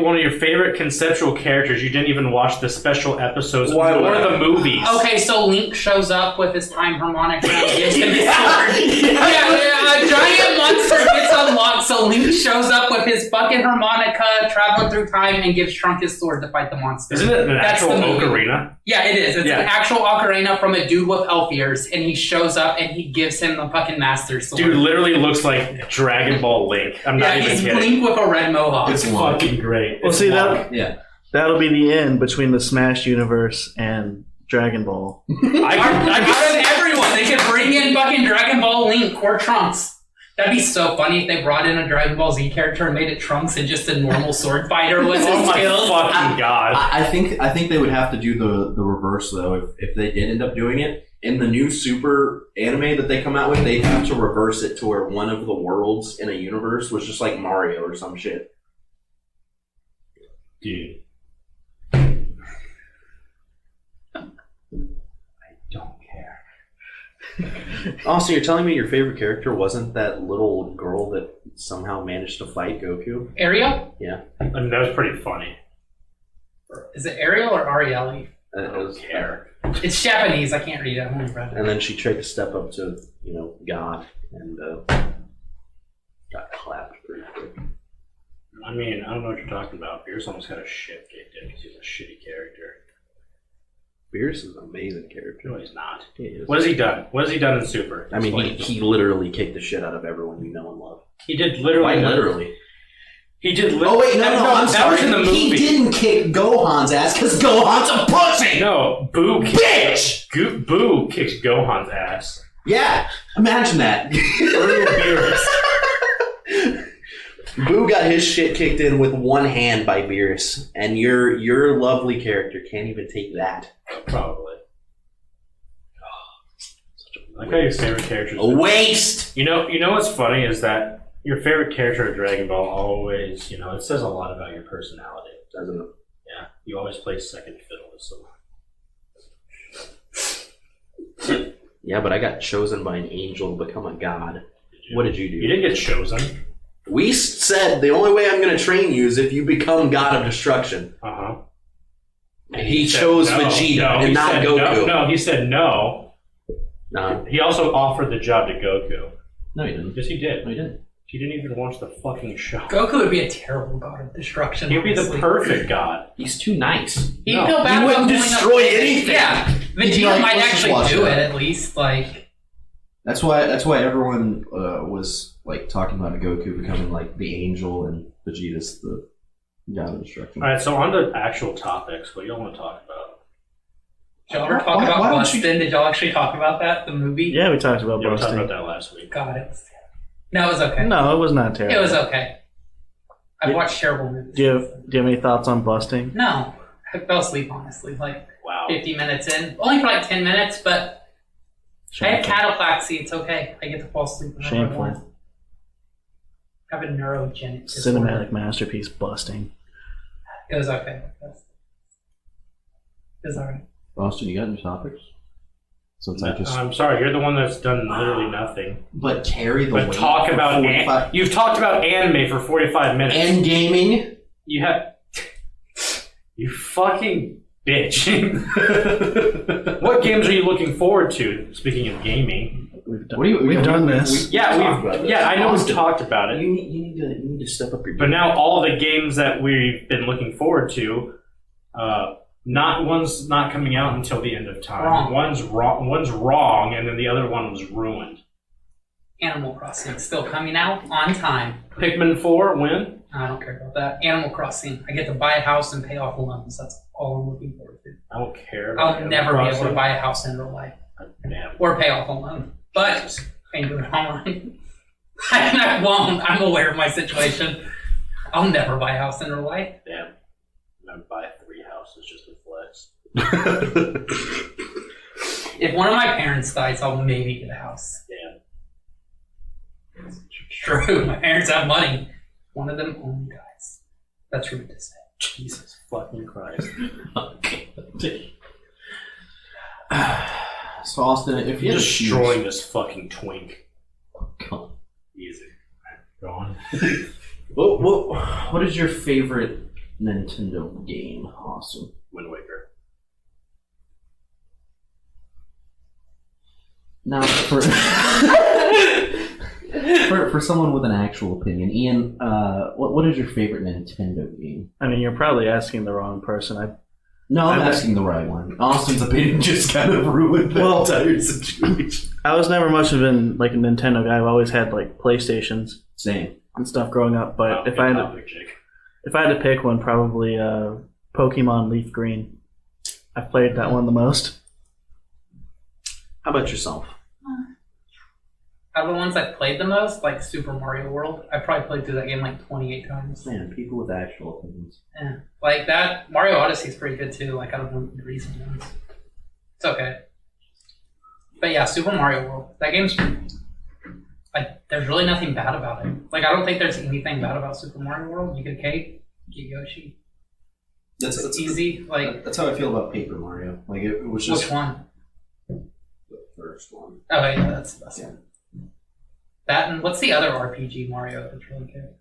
one of your favorite conceptual characters, you didn't even watch the special episodes Why or would I? the movies. Okay, so Link shows up with his time harmonica and gives him his sword. A giant monster gets unlocked, so Link shows up with his fucking harmonica, traveling through time, and gives Trunk his sword to fight the monster. Isn't it an That's actual the movie. ocarina? Yeah, it is. It's Yeah. an actual ocarina from a dude with elf ears, and he shows up and he gives him the fucking master sword. Dude literally looks like Dragon Ball Link. I'm yeah, not even he's kidding. Link with a red mohawk. It's fucking great. Well, It's see, long. that'll be the end between the Smash universe and Dragon Ball. I Out of everyone, they could bring in fucking Dragon Ball Link or Trunks. That'd be so funny if they brought in a Dragon Ball Z character and made it Trunks and just a normal sword fighter with oh his my skills. fucking god. I think they would have to do the reverse though. If they did end up doing it in the new Super anime that they come out with, they'd have to reverse it to where one of the worlds in a universe was just like Mario or some shit. Dude. Don't care. Also, you're telling me your favorite character wasn't that little girl that somehow managed to fight Goku? Ariel? I mean, that was pretty funny. Is it Ariel or Ariel? It I don't was- care. It's Japanese. I can't read it. I've only read it. And then she tried to step up to, God, and got clapped pretty quick. I mean, I don't know what you're talking about. Pierce almost got a shit kicked in because he's a shitty character. Beerus is an amazing character. No, he's not. He is. What has he done? What has he done in Super? I mean, Explain. he literally kicked the shit out of everyone you know and love. He did literally. Why literally? He did. Oh wait, no, I'm that sorry. was in the movie. He didn't kick Gohan's ass because Gohan's a pussy. No, Boo. Bitch! Boo kicks Gohan's ass. Yeah, imagine that. Beerus. Boo got his shit kicked in with one hand by Beerus, and your lovely character can't even take that. Probably. I like how your favorite characters. A waste. You know what's funny is that your favorite character of Dragon Ball always, it says a lot about your personality. Doesn't it? Yeah, you always play second fiddle to someone. Yeah, but I got chosen by an angel to become a god. What did you do? You didn't get chosen. We said the only way I'm going to train you is if you become God of Destruction. Uh-huh. He chose Vegeta and not Goku. No, he said no. No, He also offered the job to Goku. no, he didn't. Yes, he did. No, he didn't. He didn't even watch the fucking show. Goku would be a terrible god of destruction. He'd be the honestly. perfect god. He's too nice. He'd No, feel bad he about wouldn't going destroy up- anything. Yeah, He'd be Vegeta like, might "Let's just actually watch do that." it at least. Like, That's why everyone was like talking about Goku becoming like the angel and Vegeta's the God of Destruction. All right, so on to actual topics. What do y'all want to talk about? did y'all ever talk Why- about why don't Bustin'? Did y'all actually talk about that? The movie? Yeah, we talked about Yeah, we talked busting. about that last week. God, no, it was okay. No, it was not terrible. It was okay. I've watched terrible movies. Do you have any thoughts on busting? No, I fell asleep honestly. Like Wow. 50 minutes in, only for like 10 minutes, but I have Shameful. cataplexy. It's okay. I get to fall asleep whenever I Shameful. want. I have a neurogenic disorder. Cinematic masterpiece busting. It was okay. It was alright. Austin, you got any topics? Since I just I'm sorry, you're the one that's done literally nothing. but carry the But weight talk for about 45 you've talked about anime for 45 minutes. and gaming. You have You fucking bitch. What games are you looking forward to? Speaking of gaming. We've done this. I know we've talked about it. You need to step up your game. But now all the games that we've been looking forward to, one's not coming out until the end of time. Wrong. One's wrong, and then the other one was ruined. Animal Crossing still coming out on time. Pikmin 4, when? I don't care about that. Animal Crossing. I get to buy a house and pay off loans. That's all I'm looking forward to. I don't care. About I'll never be able to buy a house in real life. Damn. Or pay off a loan. But I can do it online. I won't. I'm aware of my situation. I'll never buy a house in real life. Damn. I'm going to buy 3 houses just to flex. If one of my parents dies, I'll maybe get a house. Damn. True. My parents have money. One of them only dies. That's rude to say. Jesus fucking Christ. So Austin, if you You're had to destroying choose- this fucking twink. God. Easy. Go on. What is your favorite Nintendo game, Austin? Wind Waker. Now, for someone with an actual opinion, Ian, what is your favorite Nintendo game? I mean, you're probably asking the wrong person. No, I'm asking the right one. Austin's opinion just kind of ruined the entire situation. I was never much of a Nintendo guy. I've always had like PlayStations Same. and stuff growing up. But Oh, if I had topic, Jake. to pick one, probably Pokemon Leaf Green. I've played that one the most. How about yourself? Out of the ones I've played the most, like Super Mario World, I probably played through that game like 28 times. Man, people with actual opinions. Yeah. Like that, Mario Odyssey is pretty good too, like out of the recent ones. It's okay. But yeah, Super Mario World, that game's, like, there's really nothing bad about it. Like, I don't think there's anything bad about Super Mario World. You get a cake, you get Yoshi. It's easy. Like, That's how I feel about Paper Mario. Like it was just which one? the first one. Oh, yeah, that's the best one. That and what's the other RPG Mario that's really good?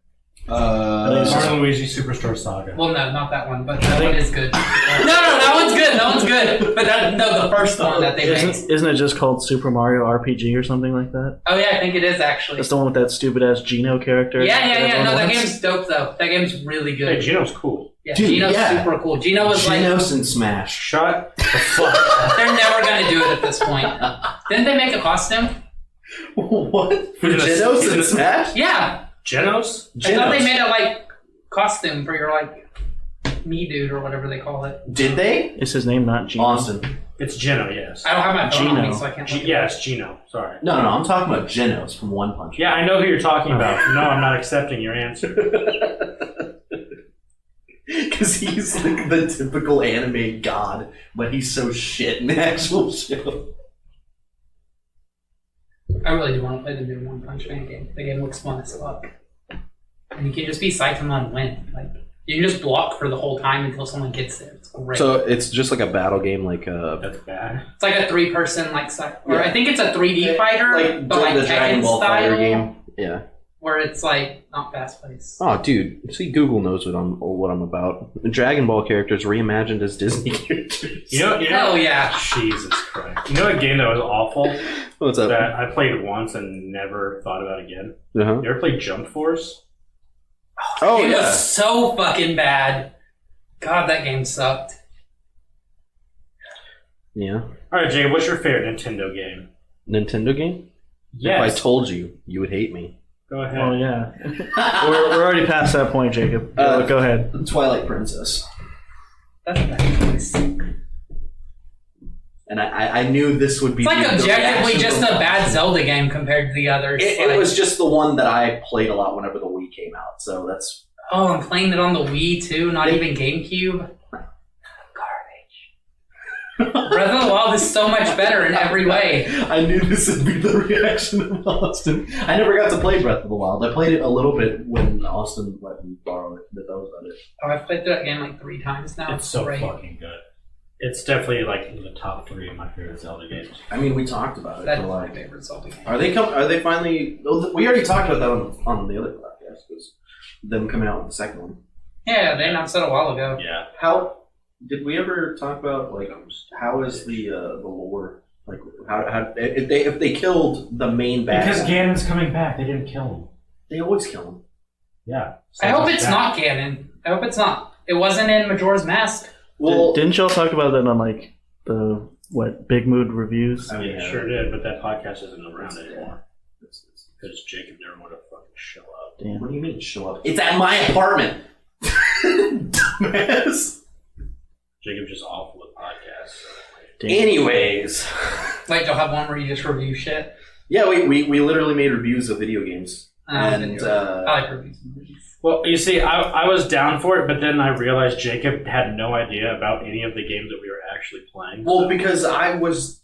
Mario Luigi Superstar Saga. Well, no, not that one, but that one is good. No, that one's good. That one's good. But the first one that they made. Isn't it just called Super Mario RPG or something like that? Oh yeah, I think it is actually. That's the one with that stupid ass Geno character. Yeah. No, that game's dope though. That game's really good. Hey, Geno's cool. Yeah, Dude, Geno's yeah. super cool. Geno was like, Genos and Smash. Shut the fuck up. they're never gonna do it at this point. Didn't they make a costume? What? For He's gonna- Genos he's and gonna- Smash? Yeah, Genos? I thought they made a like costume for your like me dude or whatever they call it. Did they? Is his name not Geno? Austin. It's Geno, yes. I don't have my phone on me, Geno. so I can't. Look Yeah, it's Geno. Sorry. No, I'm talking about Genos from One Punch Man. Yeah, I know who you're talking about. No, I'm not accepting your answer. Because he's like the typical anime god, but he's so shit in the actual show. I really do want to play the new One Punch Man game. The game looks fun as fuck. And you can just be Saitama and win. Like, you can just block for the whole time until someone gets there. It's great. So it's just like a battle game, like That's bad. It's like a 3-person, like, or Yeah. I think it's a 3D fighter, Like but like the Dragon Tekken Ball style, fighter game. yeah. where it's like not fast paced. Oh, dude, see, Google knows what I'm about. Dragon Ball characters reimagined as Disney characters. You know, Hell yeah. Jesus Christ. You know a game that was awful What's up? that I played once and never thought about again? Uh-huh. You ever played Jump Force? Oh It yeah. was so fucking bad. God, that game sucked. Yeah. Alright, Jacob, what's your favorite Nintendo game? Nintendo game? Yes. If I told you, you would hate me. Go ahead. Oh yeah, we're already past that point, Jacob. Go ahead. Twilight Princess. That's a bad choice. And I knew this would be It's like the objectively reaction just from a bad Austin. Zelda game compared to the others. It Like, was just the one that I played a lot whenever the Wii came out, so that's oh, I'm playing it on the Wii too, not even GameCube. Garbage. Breath of the Wild is so much better in every way. I knew this would be the reaction of Austin. I never got to play Breath of the Wild. I played it a little bit when Austin let me borrow it, but that was about it. Oh, I've played through that game like 3 times now. It's so great. fucking good. It's definitely like in the top 3 of my favorite Zelda games. I mean, we talked about it. That's For my like, favorite Zelda game. are they finally? We already talked about that on the other podcast. Was them coming out with the second one? Yeah, they announced that a while ago. Yeah. How Did we ever talk about like how is the lore? Like how if they killed the main bad Because guy, Ganon's coming back, they didn't kill him. they always kill him. Yeah. I hope it's not Ganon. I hope it's not. It wasn't in Majora's Mask. Well, Didn't y'all talk about that on like the Big Mood reviews? I mean, Yeah, sure did, but that podcast isn't around anymore. Because Jacob never would have fucking show up. Damn. what do you mean show up? It's at my apartment. Dumbass. Jacob's just awful with podcasts. So. Anyways, Like, you'll have one where you just review shit. yeah, we literally made reviews of video games, I and like reviews of movies. Well, you see, I was down for it, but then I realized Jacob had no idea about any of the games that we were actually playing. well, because I was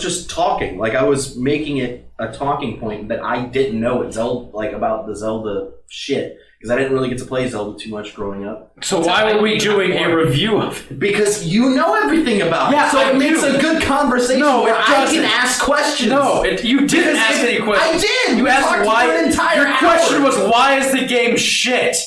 just talking, like I was making it a talking point that I didn't know it Zelda, like about the Zelda shit, because I didn't really get to play Zelda too much growing up. So why were we doing a review of it? Because you know everything about Yeah, it, so I it makes do. a good conversation No, where it I doesn't. can ask questions. No, you didn't ask any questions. I did. You We asked talked why. for an entire Your hour. question was, why is the game shit?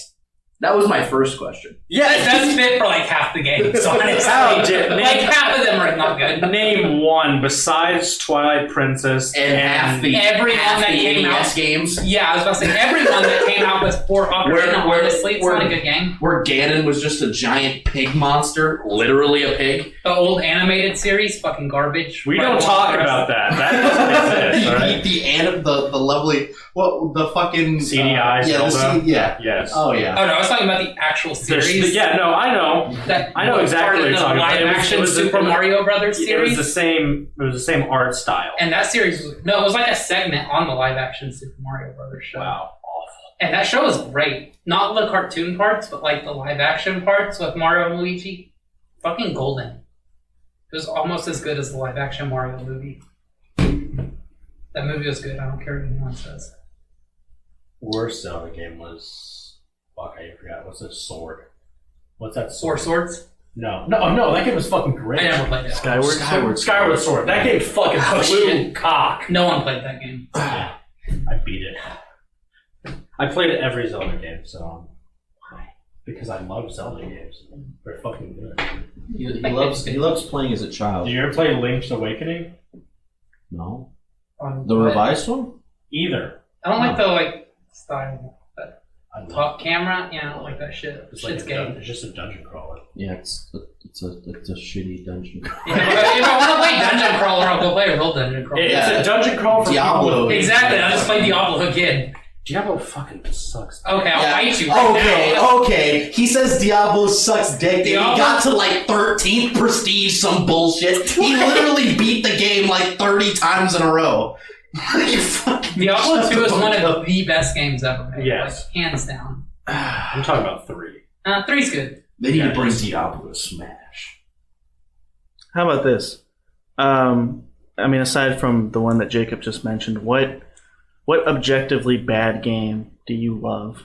That was my first question. That does fit for like half the games, honestly. How did- Like half of them are not good. Name one besides Twilight Princess And half the everyone half that the came out- NES games Yeah, I was about to say, everyone that came out with 4 Ocarina, honestly, it's not a good game. where Ganon was just a giant pig monster, literally a pig. The old animated series, fucking garbage. We don't talk about that. That doesn't exist, right? The lovely the fucking CDI Zelda? Yes. Oh yeah. Oh no, I was talking about the actual series. Yeah, no, I know. That I know was exactly part what of you're the talking about. live-action It was Super Mario Brothers It was series. the same. It was the same art style. And that series was, no, it was like a segment on the live-action Super Mario Brothers show. Wow, awful. And that show was great. Not the cartoon parts, but like the live-action parts with Mario and Luigi. Fucking golden. It was almost as good as the live-action Mario movie. That movie was good. I don't care what anyone says. Worst Zelda game was fuck. I forgot. What's that sword? What's that 4 sword? Swords? No, that game was fucking great. I never played it. Skyward Sword. That game fucking flew shit. cock. No one played that game. Yeah, I beat it. I played every Zelda game, so because I love Zelda games. They're fucking good. He loves playing as a child. Did you ever play Link's Awakening? No. On The what? revised one? Either. I don't like the style. I love Top camera? Yeah, I don't like that shit. It's like Shit's gay. it's just a dungeon crawler. Yeah, it's a shitty dungeon. Yeah, if I want to play dungeon crawler, I'll go play a real dungeon crawler. It's Yeah. a dungeon crawl for Diablo. people. Exactly, I just played Diablo again. Diablo fucking sucks. Okay, I'll fight you right now. Okay. He says Diablo sucks dick. Diablo- He got to like 13th prestige, some bullshit. He literally beat the game like 30 times in a row. You fucking Diablo 2 is one of the best games ever made. Yes. Like, hands down. I'm talking about 3. 3's good. They need Yeah, to bring it's- Diablo to Smash. How about this? I mean, aside from the one that Jacob just mentioned, what objectively bad game do you love?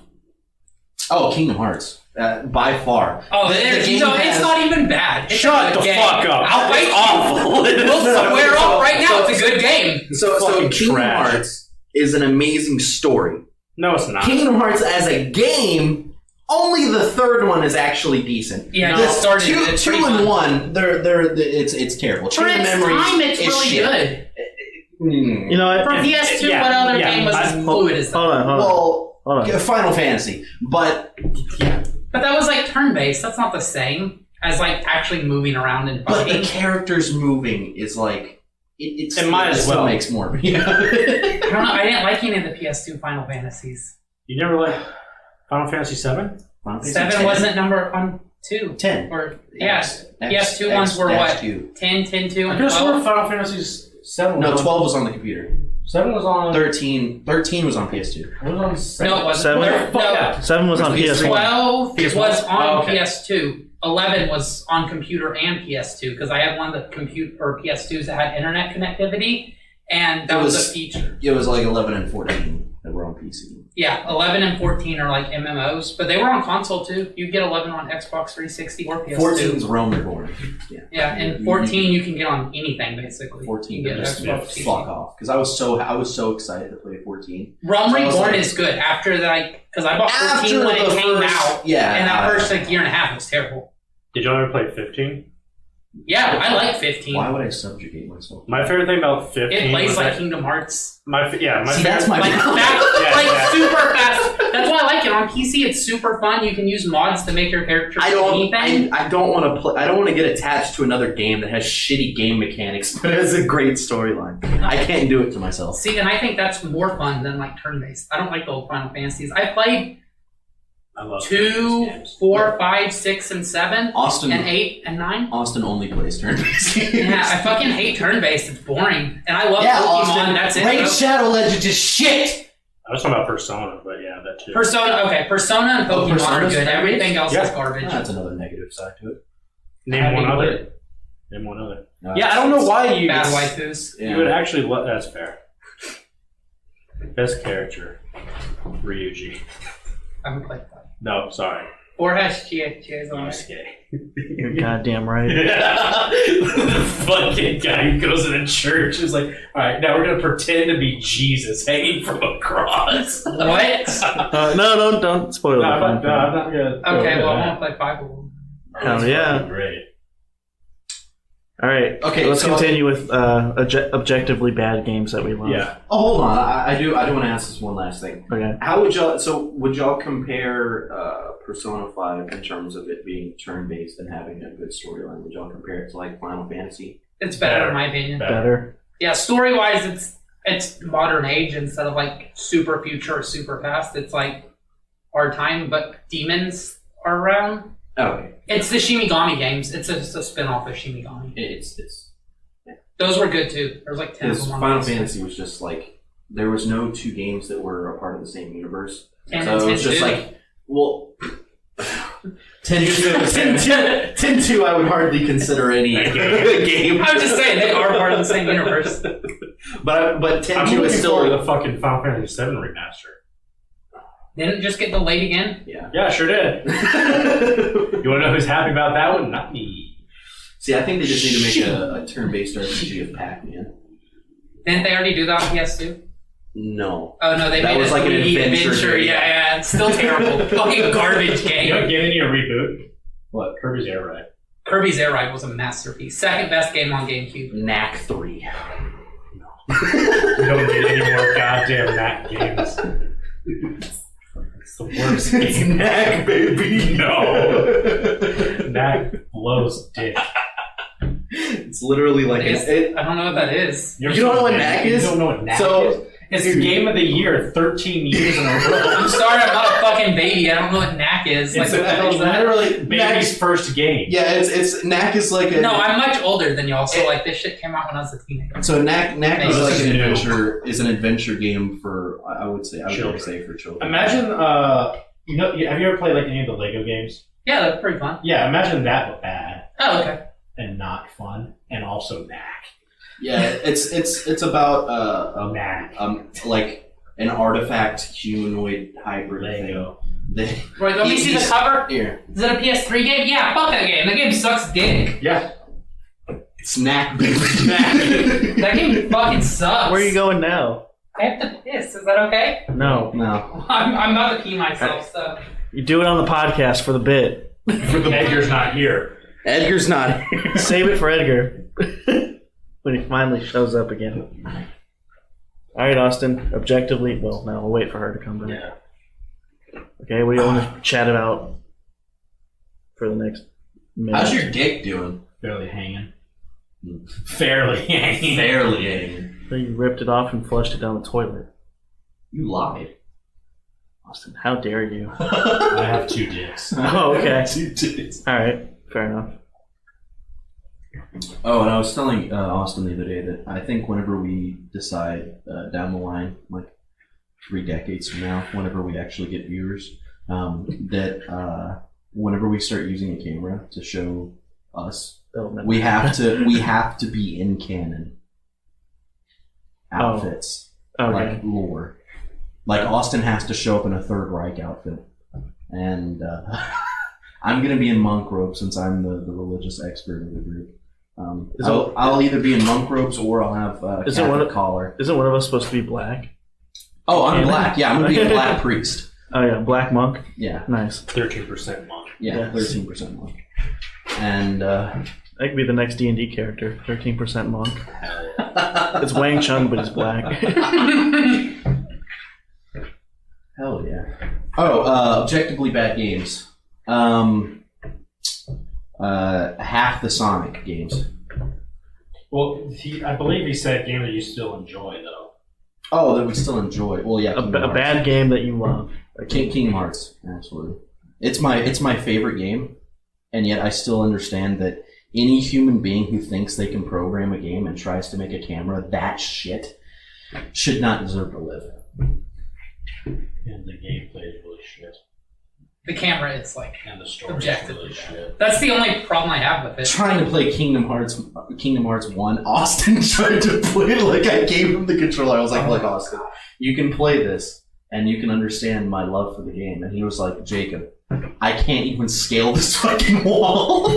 Oh, Kingdom Hearts. By far. Oh, The it's game not has- even bad. It's Shut a good the game. fuck up. I'll fight It's you. awful. We'll square off right now. It's a good game. So fucking Kingdom trash. Hearts is an amazing story. No, it's not. Kingdom Hearts as a game, only the third one is actually decent. Yeah, the it started. It's two pretty and fun. one, it's terrible. For Chain of its Memories time, it's is really shit. good. You know, For PS2, yeah, what other yeah, game was as fluid as that? hold on. Well, Hold on. Final Fantasy, but But that was like turn-based. That's not the same as like actually moving around and the fighting. characters moving is like it might as still well. makes more. Yeah. I don't know. I didn't like any of the PS2 Final Fantasies. You never liked Final Fantasy 7? Final Fantasy 7 10. wasn't number on 2. 10. Or X, PS2 ones were X, what? Two. 10, 10, 2, I and could have sworn 12. Final Fantasy 7 No, was on- 12 was on the computer. 7 was on... 13 was on PS2. It was on 7. No, it wasn't. Seven? There- Fuck no, that. 7 was on Where's PS1. 12 PS1? was on Oh, okay. PS2. 11 was on computer and PS2 because I had one of the PS2s that had internet connectivity, and that It was was- a feature. It was like 11 and 14 that were on PC. Yeah, 11 and 14 are like MMOs, but they were on console too. You get 11 on Xbox 360 or PS2. 14's Realm Reborn. Yeah. Yeah, and 14 you can get on anything basically. 14 you can get just Xbox TV. fuck off because I was so excited to play 14. Realm So I was Reborn like- is good after that, because I bought 14 After when it the came first- out, yeah, and that first like year and a half was terrible. Did y'all ever play 15? Yeah, I like 15. Why would I subjugate myself? My favorite thing about 15 It plays was like that Kingdom Hearts. my See, favorite, that's my Like, problem. fast, super fast. That's why I like it. On PC, it's super fun. You can use mods to make your character I anything. don't want to play. I don't want to get attached to another game that has shitty game mechanics, but it has a great storyline. I can't do it to myself. See, and I think that's more fun than like turn-based. I don't like the old Final Fantasies. I played I love 2, games. 4, 5, 6, and 7, Austin and 8 and 9. Austin only plays turn-based games. Yeah, I fucking hate turn-based. It's boring, and I love Yeah, Pokemon. Austin. That's it. Raid though. Shadow Legends is shit. I was talking about Persona, but yeah, that too. Persona and Pokemon are Persona's good. turn-based? Everything else Yeah. is garbage. That's another negative side to it. Name one How do you other. Name one other. No, Yeah, I don't know why you. Bad waifus. You would actually. That's fair. Best character, Ryuji. I haven't played that. No, sorry. Or has Chia's on it. Yusuke. You're goddamn right. The fucking guy who goes in a church is like, all right, now we're gonna pretend to be Jesus hanging from a cross. What? No, don't spoil No, the I'm fun. not, no, I'm not gonna. Okay, well, I want to play 5 of them. Hell yeah. Great. All right. Okay, Let's so- continue with objectively bad games that we love. Yeah. Oh, hold on. I do want to ask this one last thing. Okay. How would y'all? So would y'all compare Persona 5 in terms of it being turn-based and having a good storyline? Would y'all compare it to like Final Fantasy? It's better, in my opinion. Better. Yeah, story-wise, it's modern age instead of like super future or super past. It's like our time, but demons are around. Okay, It's the Shimigami games. It's just a spin-off of Shimigami. it's Those were good too. There was like 10 of because them on Final this. Fantasy was just like there was no two games that were a part of the same universe. And So it was just 10-2. like, well, 10-2 I would hardly consider any game. I'm just saying, they are part of the same universe. But I'm 10-2 looking is still forward to the fucking Final Fantasy VII remaster. Didn't it just get delayed again? yeah. Yeah, sure did. You want to know who's happy about that one? Not me. See, I think they just need to make a turn-based RPG of Pac-Man. Didn't they already do that on PS2? No. Oh no, they That made was a like an 3D adventure game. Yeah, it's still terrible. Fucking garbage game. You know, get into a reboot. What? Kirby's Air Ride. Kirby's Air Ride was a masterpiece. Second best game on GameCube. Knack 3. We don't get any more goddamn Knack games. It's the worst It's game. Knack, baby. No. Knack blows dick. It's literally like I don't know what that is. You don't know what Knack is? You don't know what Knack So- is? It's your game of the year 13 years in a row. I'm sorry, I'm not a fucking baby. I don't know what knack is. Like, It's what the hell is that? literally Baby's first game. Yeah, it's Knack is like a No, I'm much older than y'all, so like this shit came out when I was a teenager. so Knack is Maybe. like This is an adventure game for I would Children. say for children. Imagine, you know, have you ever played like any of the Lego games? Yeah, that's pretty fun. Yeah, imagine that but bad Oh, okay. and not fun, and also Knack. Yeah, it's about Knack. like an artifact humanoid hybrid Lego. thing. Right, let me see the He's- cover. Here, Is it a PS3 game? Yeah, fuck that game. That game sucks dick. Yeah. it's Knack, baby. That game fucking sucks. Where are you going now? I have to piss. Is that okay? No. No. I'm about to pee myself, so. You do it on the podcast for the bit. Edgar's not here. Edgar's not here. Save it for Edgar when he finally shows up again. All right, Austin. Objectively, well, no, we'll wait for her to come back. Yeah. Okay, what do you want to chat about for the next minute? How's your dick doing? Barely hanging. Fairly hanging. Barely hanging. So you ripped it off and flushed it down the toilet. You lied. Austin, how dare you? I have 2 dicks. Oh, okay. 2 tits. All right, fair enough. Oh, and I was telling Austin the other day that I think whenever we decide down the line, like 3 decades from now, whenever we actually get viewers, that whenever we start using a camera to show us, Oh, no. we have to be in canon outfits, Okay. like lore. Like Austin has to show up in a Third Reich outfit, and I'm gonna be in monk robes since I'm the religious expert of the group. I'll either be in monk robes or I'll have a Is it one Catholic of- collar. Isn't one of us supposed to be black? Oh, I'm Canon? black. Yeah, I'm gonna be a black priest. Oh yeah, black monk. Yeah, Nice. 13% monk. yeah, Yes. 13% monk. And That could be the next D&D character, 13% monk. It's Wang Chung, but he's black. hell yeah. Oh, objectively bad games. Half the Sonic games. Well, I believe he said game that you still enjoy, though. Oh, that we still enjoy. Well, yeah. A bad game that you love. Kingdom Hearts, absolutely. It's my favorite game, and yet I still understand that any human being who thinks they can program a game and tries to make a camera that shit should not deserve to live. And the gameplay is really shit. The camera is like And the story is objectively really shit. That's the only problem I have with it. Trying to play Kingdom Hearts 1, Austin tried to play like I gave him the controller. I was like, look, Austin, you can play this and you can understand my love for the game. And he was like, Jacob, I can't even scale this fucking wall.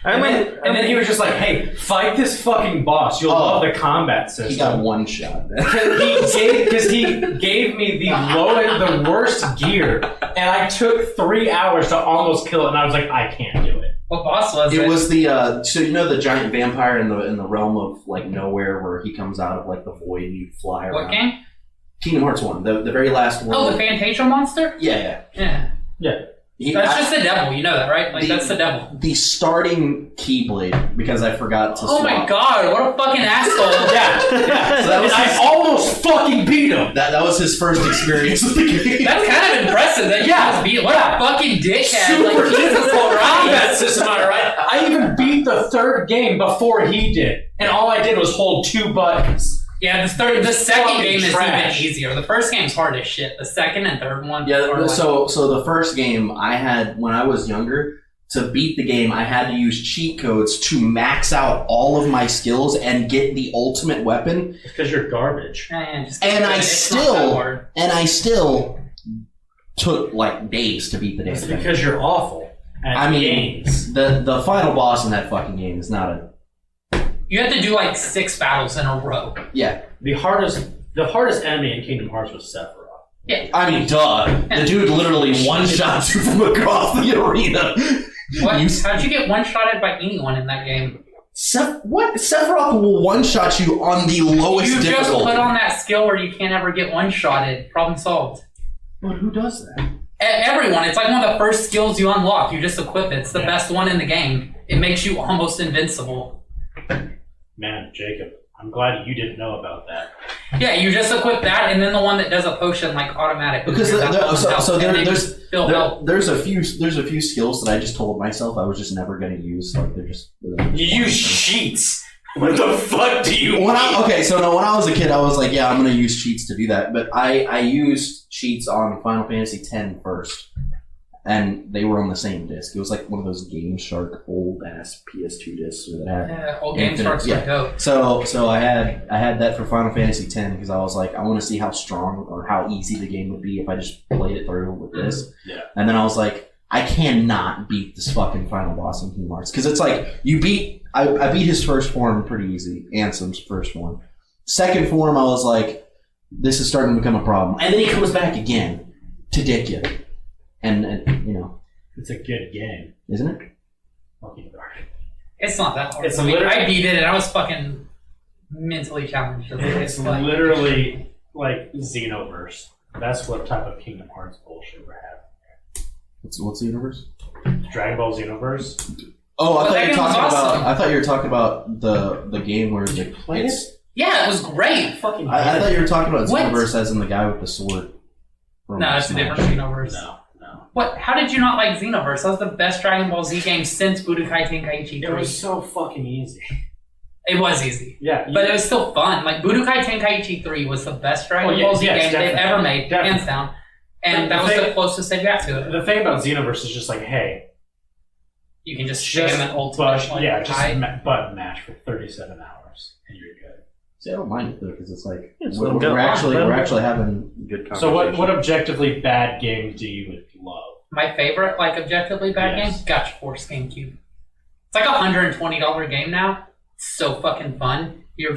And then he was just like, hey, fight this fucking boss. You'll love the combat system. He got one shot. Because he gave me the worst gear, and I took 3 hours to almost kill it, and I was like, I can't do it. What boss was it? It was the so you know the giant vampire in the realm of like nowhere where he comes out of like the void and you fly around. What game? Kingdom Hearts 1, the very last one. Oh, the Fantasia monster? Yeah. Yeah. That's just the devil, you know that, right? Like, that's the devil. The starting Keyblade, because I forgot to swap. Oh my god, what a fucking asshole. Yeah. So that was I almost fucking beat him. That was his first experience with the game. That's kind of impressive that you just beat. What a fucking dickhead. Like, Jesus combat Christ. system on it, right? I even beat the third game before he did, and all I did was hold 2 buttons. Yeah, the second fucking game is trash. even easier. The first game's hard as shit. The second and third one are Yeah, like, so the first game I had when I was younger, to beat the game, I had to use cheat codes to max out all of my skills and get the ultimate weapon. It's because you're garbage. just And it's not that hard. I still took like days to beat the damn It's thing. because you're awful at games. The final boss in that fucking game is not a You have to do like 6 battles in a row. yeah. The hardest enemy in Kingdom Hearts was Sephiroth. Yeah. I mean, duh. The dude literally one-shots you from across the arena. What? How'd you get one-shotted by anyone in that game? What? Sephiroth will one-shot you on the lowest You just difficulty. put on that skill where you can't ever get one-shotted. Problem solved. Well, who does that? Everyone. It's like one of the first skills you unlock. You just equip it. It's the best one in the game. It makes you almost invincible. Man, Jacob, I'm glad you didn't know about that. Yeah, you just equip that, and then the one that does a potion like automatically. Because there's a few skills that I just told myself I was just never going to use. Like they're just You use cheats. What the fuck do you when I was a kid, I was like, yeah, I'm going to use cheats to do that. But I used cheats on Final Fantasy X first, and they were on the same disc. It was like one of those Game Shark old ass PS2 discs that had old Game Sharks were dope. So I had that for Final Fantasy X because I was like, I want to see how strong or how easy the game would be if I just played it through with this. Yeah. And then I was like, I cannot beat this fucking final boss in Kingdom Hearts because it's like I beat his first form pretty easy, Ansem's first form. Second form, I was like, this is starting to become a problem, and then he comes back again to dick you, and you know, it's a good game, isn't it? Fucking dark. It's not that hard. It's I beat it, and I was fucking mentally challenged. It's like, literally like Xenoverse. That's what type of Kingdom Hearts bullshit we're having. What's the universe? Dragon Ball Xenoverse. Oh, that game was awesome. I thought you were talking about the game where yeah, it was great. Fucking. I thought you were talking about What? Xenoverse as in the guy with the sword. No, it's a different Xenoverse. No. What? How did you not like Xenoverse? That was the best Dragon Ball Z game since Budokai Tenkaichi 3. It was so fucking easy. It was easy. Yeah. But it was still fun. Like, Budokai Tenkaichi 3 was the best Dragon Ball Z game they've ever made, hands down. And that was the closest they got to it. The thing about Xenoverse is just like, hey, you can just stick them in ultimate. Button mash for 37 hours, and you're good. See, I don't mind it though because it's like It's we're actually having good conversation. So what objectively bad game do you love? My favorite, like, objectively bad game? Gotcha Force GameCube. It's like $120 game now. It's so fucking fun. You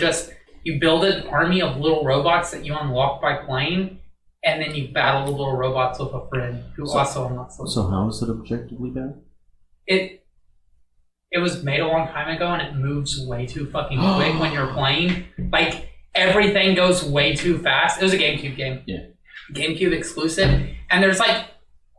build an army of little robots that you unlock by playing, and then you battle the little robots with a friend who also unlocks them. So how is it objectively bad? it was made a long time ago and it moves way too fucking quick when you're playing. Like, everything goes way too fast. It was a GameCube game. Yeah. GameCube exclusive. And there's like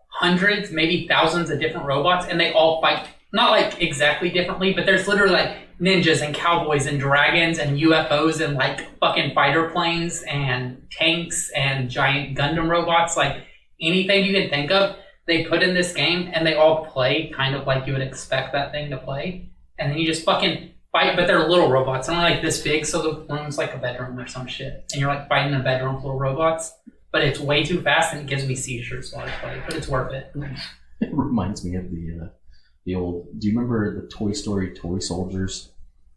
hundreds, maybe thousands of different robots, and they all fight, not like exactly differently, but there's literally like ninjas and cowboys and dragons and UFOs and like fucking fighter planes and tanks and giant Gundam robots. Like, anything you can think of, they put in this game, and they all play kind of like you would expect that thing to play. And then you just fucking fight, but they're little robots, only like this big, so the room's like a bedroom or some shit. And you're like fighting in a bedroom with little robots. But it's way too fast, and it gives me seizures while I play. But it's worth it. It reminds me of the old. Do you remember the Toy Story toy soldiers?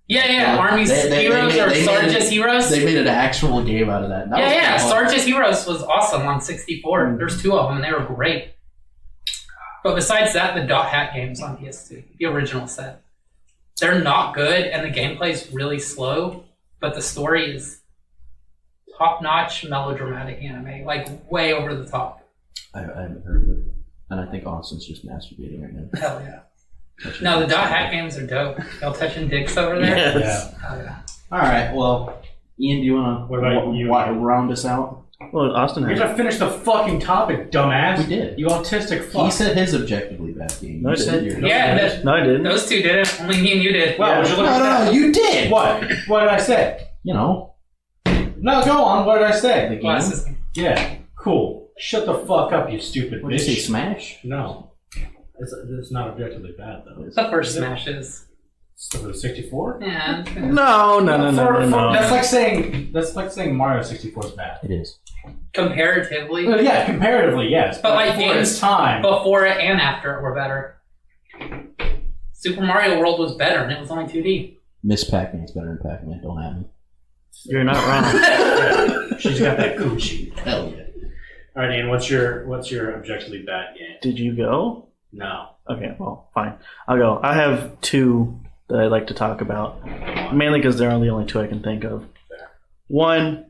Yeah. Army's Heroes or Sarge's Heroes. They made an actual game out of that. Sarge's Heroes was awesome on 64. There's 2 of them, and they were great. But besides that, the Dot Hack games on PS2, the original set, they're not good, and the gameplay's really slow, but the story is top-notch melodramatic anime, like way over the top. I haven't heard of it, and I think Austin's just masturbating right now. Hell yeah. No, the Dot Hack games are dope. Y'all touching dicks over there? Yes. Yeah. Hell yeah. All right, well, Ian, do you want What about you? to round us out? Well, Austin We has. gotta finish the fucking topic, dumbass. We did. You autistic fuck. He said his objectively bad game. No, I You said didn't. yours. Yeah, No, I didn't. those 2 did it. Only me and you did. Wow, would you look at that? No, you did. What? What did I say? You know, No, go on. What did I say? the game. Glasses. Yeah, cool. Shut the fuck up, you stupid What did you say? bitch. Smash? No. It's not objectively bad, though. The first Smash is. So the 64? Yeah. No. That's like saying Mario 64 is bad. It is. Comparatively. Well, yeah, comparatively, yes. But like for games its time. before it and after it were better. Super Mario World was better, and it was only 2D. Miss Pac-Man's better than Pac-Man. Don't have me. You're not wrong. She's got that coochie. Hell yeah. All right, Ian, what's your objectively bad game? Did you go? No. Okay, well, fine. I'll go. I have 2 that I'd like to talk about, mainly because they're the only 2 I can think of. Fair. 1,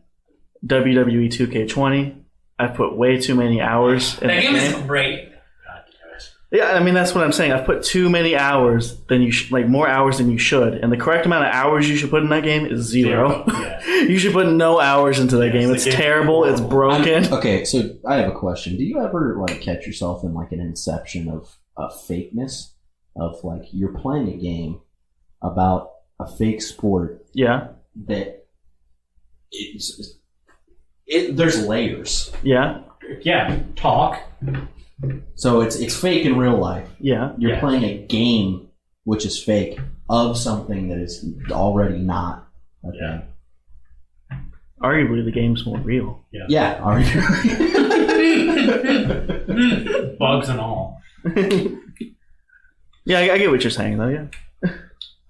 WWE 2K20. I put way too many hours in That the game is game. great. God damn it. Yeah, I mean that's what I'm saying. I've put too many hours than you like more hours than you should, and the correct amount of hours you should put in that game is 0. Yeah. You should put no hours into that Yes, game. the It's game is terrible. It's horrible. broken. Okay, so I have a question. Do you ever like catch yourself in like an inception of fakeness? Of like you're playing a game about a fake sport Yeah, that there's layers. yeah, Yeah, talk. So it's fake in real life. yeah. You're Yeah. playing a game which is fake of something that is already not a Yeah. thing. Arguably, the game's more real. Yeah, are you? Bugs and all. Yeah, I get what you're saying, though. Yeah.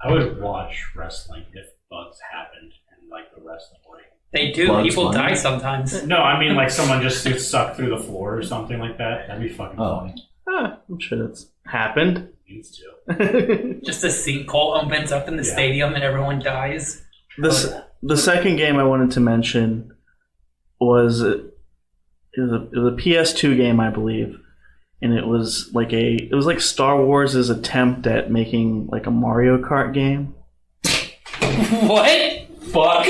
I would watch wrestling if bugs happened in like the wrestling ring. They do. Bugs People Bunny? die sometimes. No, I mean like someone just gets sucked through the floor or something like that. That'd be fucking Oh. funny. I'm sure that's happened. Needs to. Just a sinkhole opens up in the Yeah. stadium and everyone dies. The second game I wanted to mention was a PS2 game, I believe, and it was like Star Wars' attempt at making like a Mario Kart game. What? Fuck.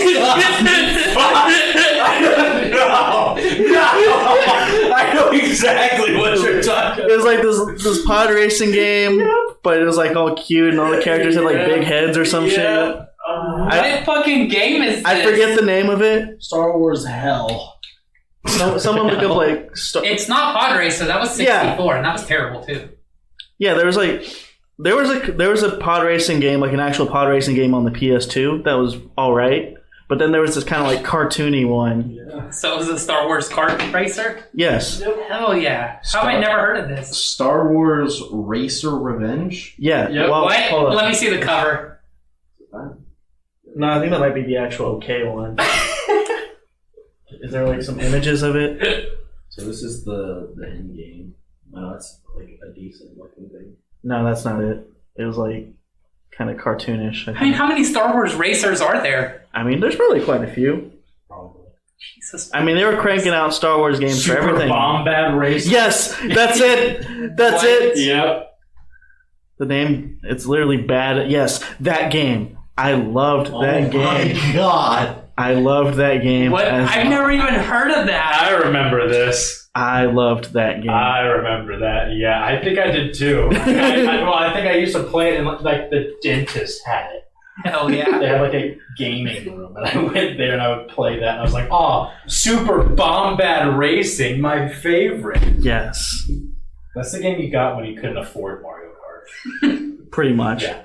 I know exactly what you're talking It was like this pod racing game, but it was like all cute and all the characters had like big heads or some shit. What fucking game is this? I forget the name of it. Star Wars Hell. Someone look up like It's not Pod Racer. That was 64, and that was terrible too. yeah. There was a pod racing game, like an actual pod racing game on the PS2 that was all right. But then there was this kind of like cartoony one. So it was a Star Wars kart racer? Yes. Hell yeah. How have I never heard of this? Star Wars Racer Revenge. Yeah. Yep. Well, What? hold on. Let me see the cover. No, I think that might be the actual okay one. Is there like some images of it? So this is the end game. No, that's like a decent looking thing. No, that's not it. It was like kind of cartoonish. I mean, how many Star Wars racers are there? I mean, there's really quite a few. Probably. Jesus. I mean, they were cranking out Star Wars games Super for everything. Bombad Race. Yes, that's it. That's What? it. Yep. The name, it's literally bad. Yes, that game. I loved that game. Oh my god. I loved that game. What? I've never even heard of that. I remember this. I loved that game. I remember that. Yeah, I think I did too. I think I used to play it, and like the dentist had it. Hell yeah. They had like a gaming room, and I went there and I would play that. And I was like, "Oh, Super Bombad Racing, my favorite." Yes. That's the game you got when you couldn't afford Mario Kart. Pretty much. Yeah.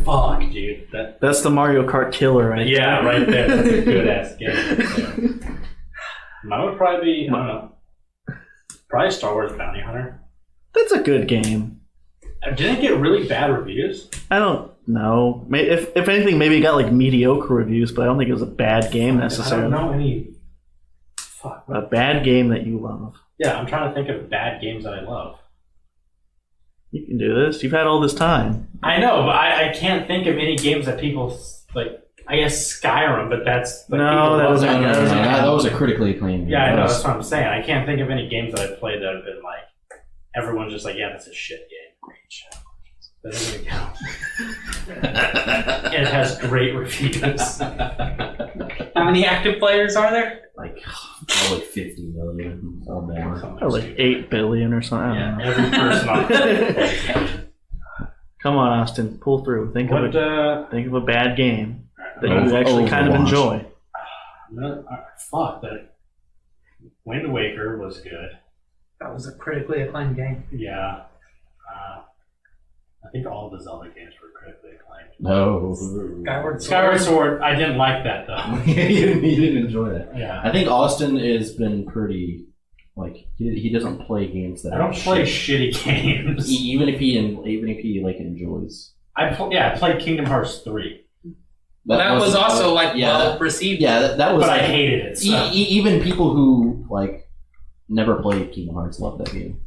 Fuck, dude. That's the Mario Kart killer right Yeah, right there. That's a good ass game. Yeah. Mine would probably be, I don't know, probably Star Wars Bounty Hunter. That's a good game. Didn't it get really bad reviews? I don't know. If anything, maybe it got like mediocre reviews, but I don't think it was a bad game necessarily. I don't know any. Fuck. A bad game that you love. Yeah, I'm trying to think of bad games that I love. You can do this. You've had all this time. I know, but I can't think of any games that people like. I guess Skyrim, but that's like, No, that was No, that was a critically acclaimed game. Yeah, I know. That That's what I'm saying. I can't think of any games that I've played that have been like everyone's just like, yeah, that's a shit game. Great shit. That doesn't count. It has great reviews. How many active players are there? like probably 50 million or more. Or like 8 billion or something. I don't know. Every person on Come on, Austin, pull through. Think of a bad game that you actually kind of Overwatch. enjoy. Fuck, that Wind Waker was good. That was a critically acclaimed game. Yeah. I think all of the Zelda games were critically acclaimed. No. Skyward Sword, I didn't like that though. you didn't enjoy that. Yeah. I think Austin has been pretty, like, he doesn't play games that I don't are play shit. shitty games. Even if he like enjoys. I played Kingdom Hearts 3. That was also like yeah, well received. Yeah, that was. But I like, hated it. So. even people who like never played Kingdom Hearts love that game.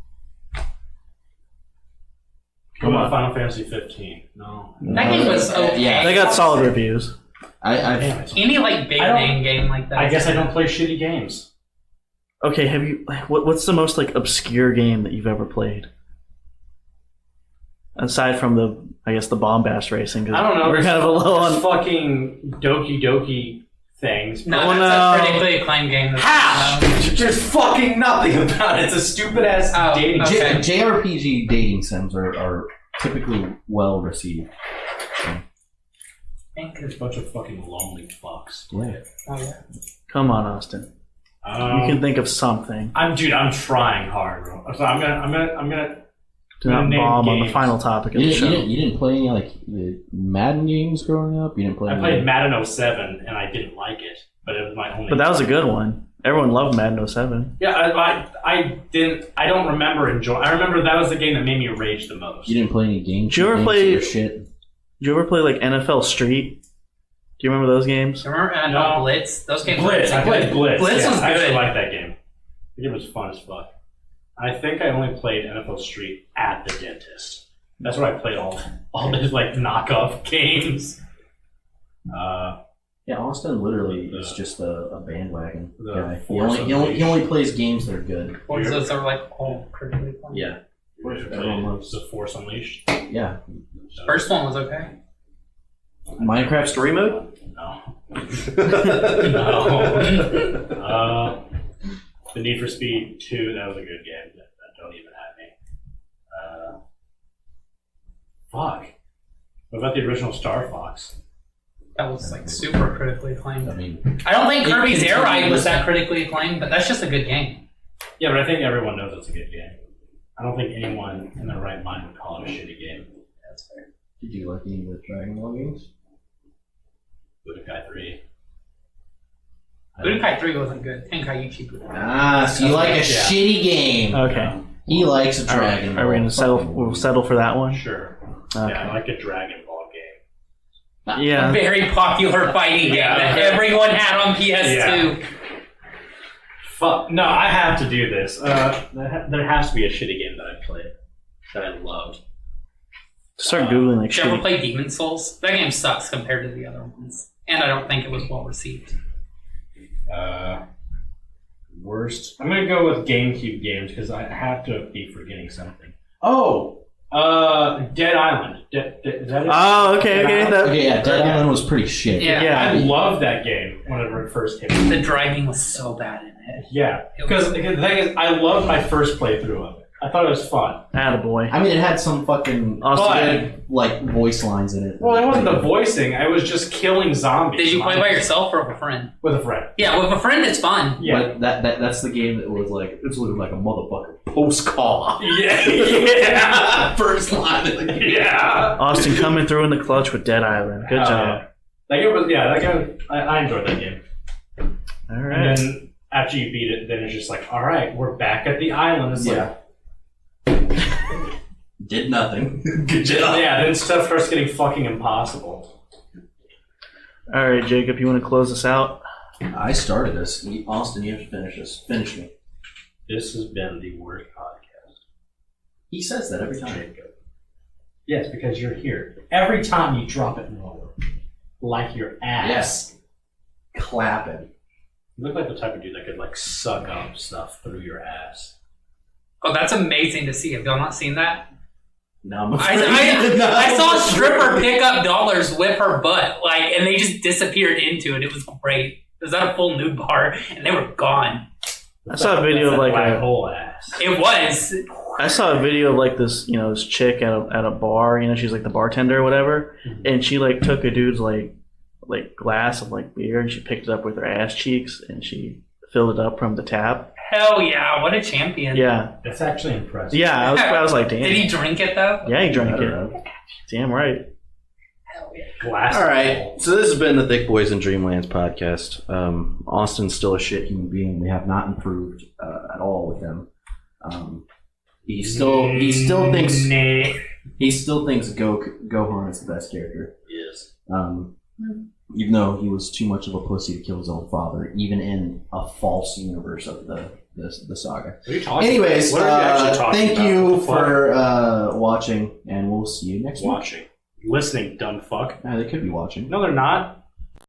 What about Final Fantasy 15? No. That game was okay. Yeah. They got solid reviews. Damn it. Any like big I don't- name game like that. I guess I don't play shitty games. Okay, have you? What's the most like obscure game that you've ever played? Aside from the bombast racing. 'Cause I don't know. We're kind of a low There's on. fucking Doki Doki things. No, Oh, that's no. a critically acclaimed game. How? There's fucking nothing about it. It's a stupid ass Oh, dating. okay. JRPG dating sims are typically well received. There's a bunch of fucking lonely fucks. Yeah. Oh, yeah. Come on, Austin. You can think of something. I'm trying hard, bro. So I'm gonna. Do not name bomb on the games. final topic of You the show. didn't play any like the Madden games growing up. You didn't play. I any, played Madden 07 and I didn't like it, but it was my only. But that was a good one. Everyone loved Madden 07. Yeah, I didn't. I don't remember enjoying. I remember that was the game that made me rage the most. You didn't play any games. Did you ever games play- or shit? Did you ever play like NFL Street? Do you remember those games? Remember No. Blitz? Those games Blitz. were I played Blitz. Blitz yeah, was I actually good. liked that game. The game was fun as fuck. I think I only played NFL Street at the dentist. That's what I played all these like knockoff games. Yeah, Austin literally is just a bandwagon The guy. He Force only plays games that are good. Or those are like all critically acclaimed. Yeah. Everyone loves The Force Unleashed. Yeah. First one was okay. Minecraft story mode? No. No. The Need for Speed 2, that was a good game. That don't even have me. Fuck. What about the original Star Fox? That was like super critically acclaimed. I mean, I don't think It Kirby's Air Ride was continues. that critically acclaimed, but that's just a good game. Yeah, but I think everyone knows it's a good game. I don't think anyone in their right mind would call it a shitty game. That's fair. did you like any of the Dragon Ball games? Budokai 3. Budokai 3 wasn't good. Tenkaichi Budokai. Ah, so you like a Yeah. shitty game. Okay. He likes a Dragon Ball. Are we going to settle? We'll settle for that one? Sure. Okay. Yeah, I like a Dragon Ball game. A Yeah. very popular fighting game Yeah. that everyone had on PS2. Yeah. Fuck. No, I have to do this. There has to be a shitty game that I played that I loved. Start Googling like Did you ever shit. play Demon Souls? That game sucks compared to the other ones. And I don't think it was well received. Worst. I'm gonna go with GameCube games because I have to be forgetting something. Dead Island. Is that it? Oh, okay, Dead okay. Island? That, Okay, yeah, Dead Island was pretty shit. Yeah. Yeah. I loved that game whenever it first came out. The driving was so bad in it. Yeah, because the thing is, I loved my first playthrough of it. I thought it was fun. attaboy. I mean, it had some fucking Austin, like voice lines in it. Well, it wasn't the voicing. I was just killing zombies. Did you play by yourself or with a friend? With a friend. Yeah, with a friend it's fun. Yeah. But that's the game that was like, it's looking like a motherfucker post-call. Yeah. Yeah. First line of the game. Yeah. Austin coming through in the clutch with Dead Island. Good Oh, job. That game was, that game, I enjoyed that game. All And right. then after you beat it, then it's just like, all right, we're back at the island. It's Yeah. Did nothing. Good like, job. yeah, then stuff starts getting fucking impossible. All right, Jacob, you want to close us out? I started this. Austin, you have to finish this. Finish me. This has been the worst podcast. He says that every time. Jacob. Yes, because you're here. Every time you drop it lower. Like your ass. Yes. Clapping. You look like the type of dude that could like suck up stuff through your ass. Oh, that's amazing to see. Have y'all not seen that? No, I'm I, afraid. No, I saw a I'm stripper afraid. pick up dollars with her butt, like, and they just disappeared into it. It was great. It was at a full nude bar, and they were gone. I saw a video of like black a, hole ass. It was. I saw a video of like this, this chick at a bar. She's like the bartender or whatever, and she like took a dude's like glass of like beer and she picked it up with her ass cheeks and she filled it up from the tap. Hell yeah! What a champion. Yeah, That's actually impressive. yeah. I was like, damn. Did he drink it though? Yeah, he drank I don't it. know. Damn right. Hell yeah. Glass. All right. So this has been the Thicc Bois and Dreamlands podcast. Austin's still a shit human being. We have not improved at all with him. He still thinks Gohan is the best character. Yes. Even though he was too much of a pussy to kill his own father, even in a false universe of the saga. What are you talking Anyways, about? What are you actually talking thank about? you What the fuck? for watching, and we'll see you next week. Watching. Listening, dumb fuck. They could be watching. No, they're not.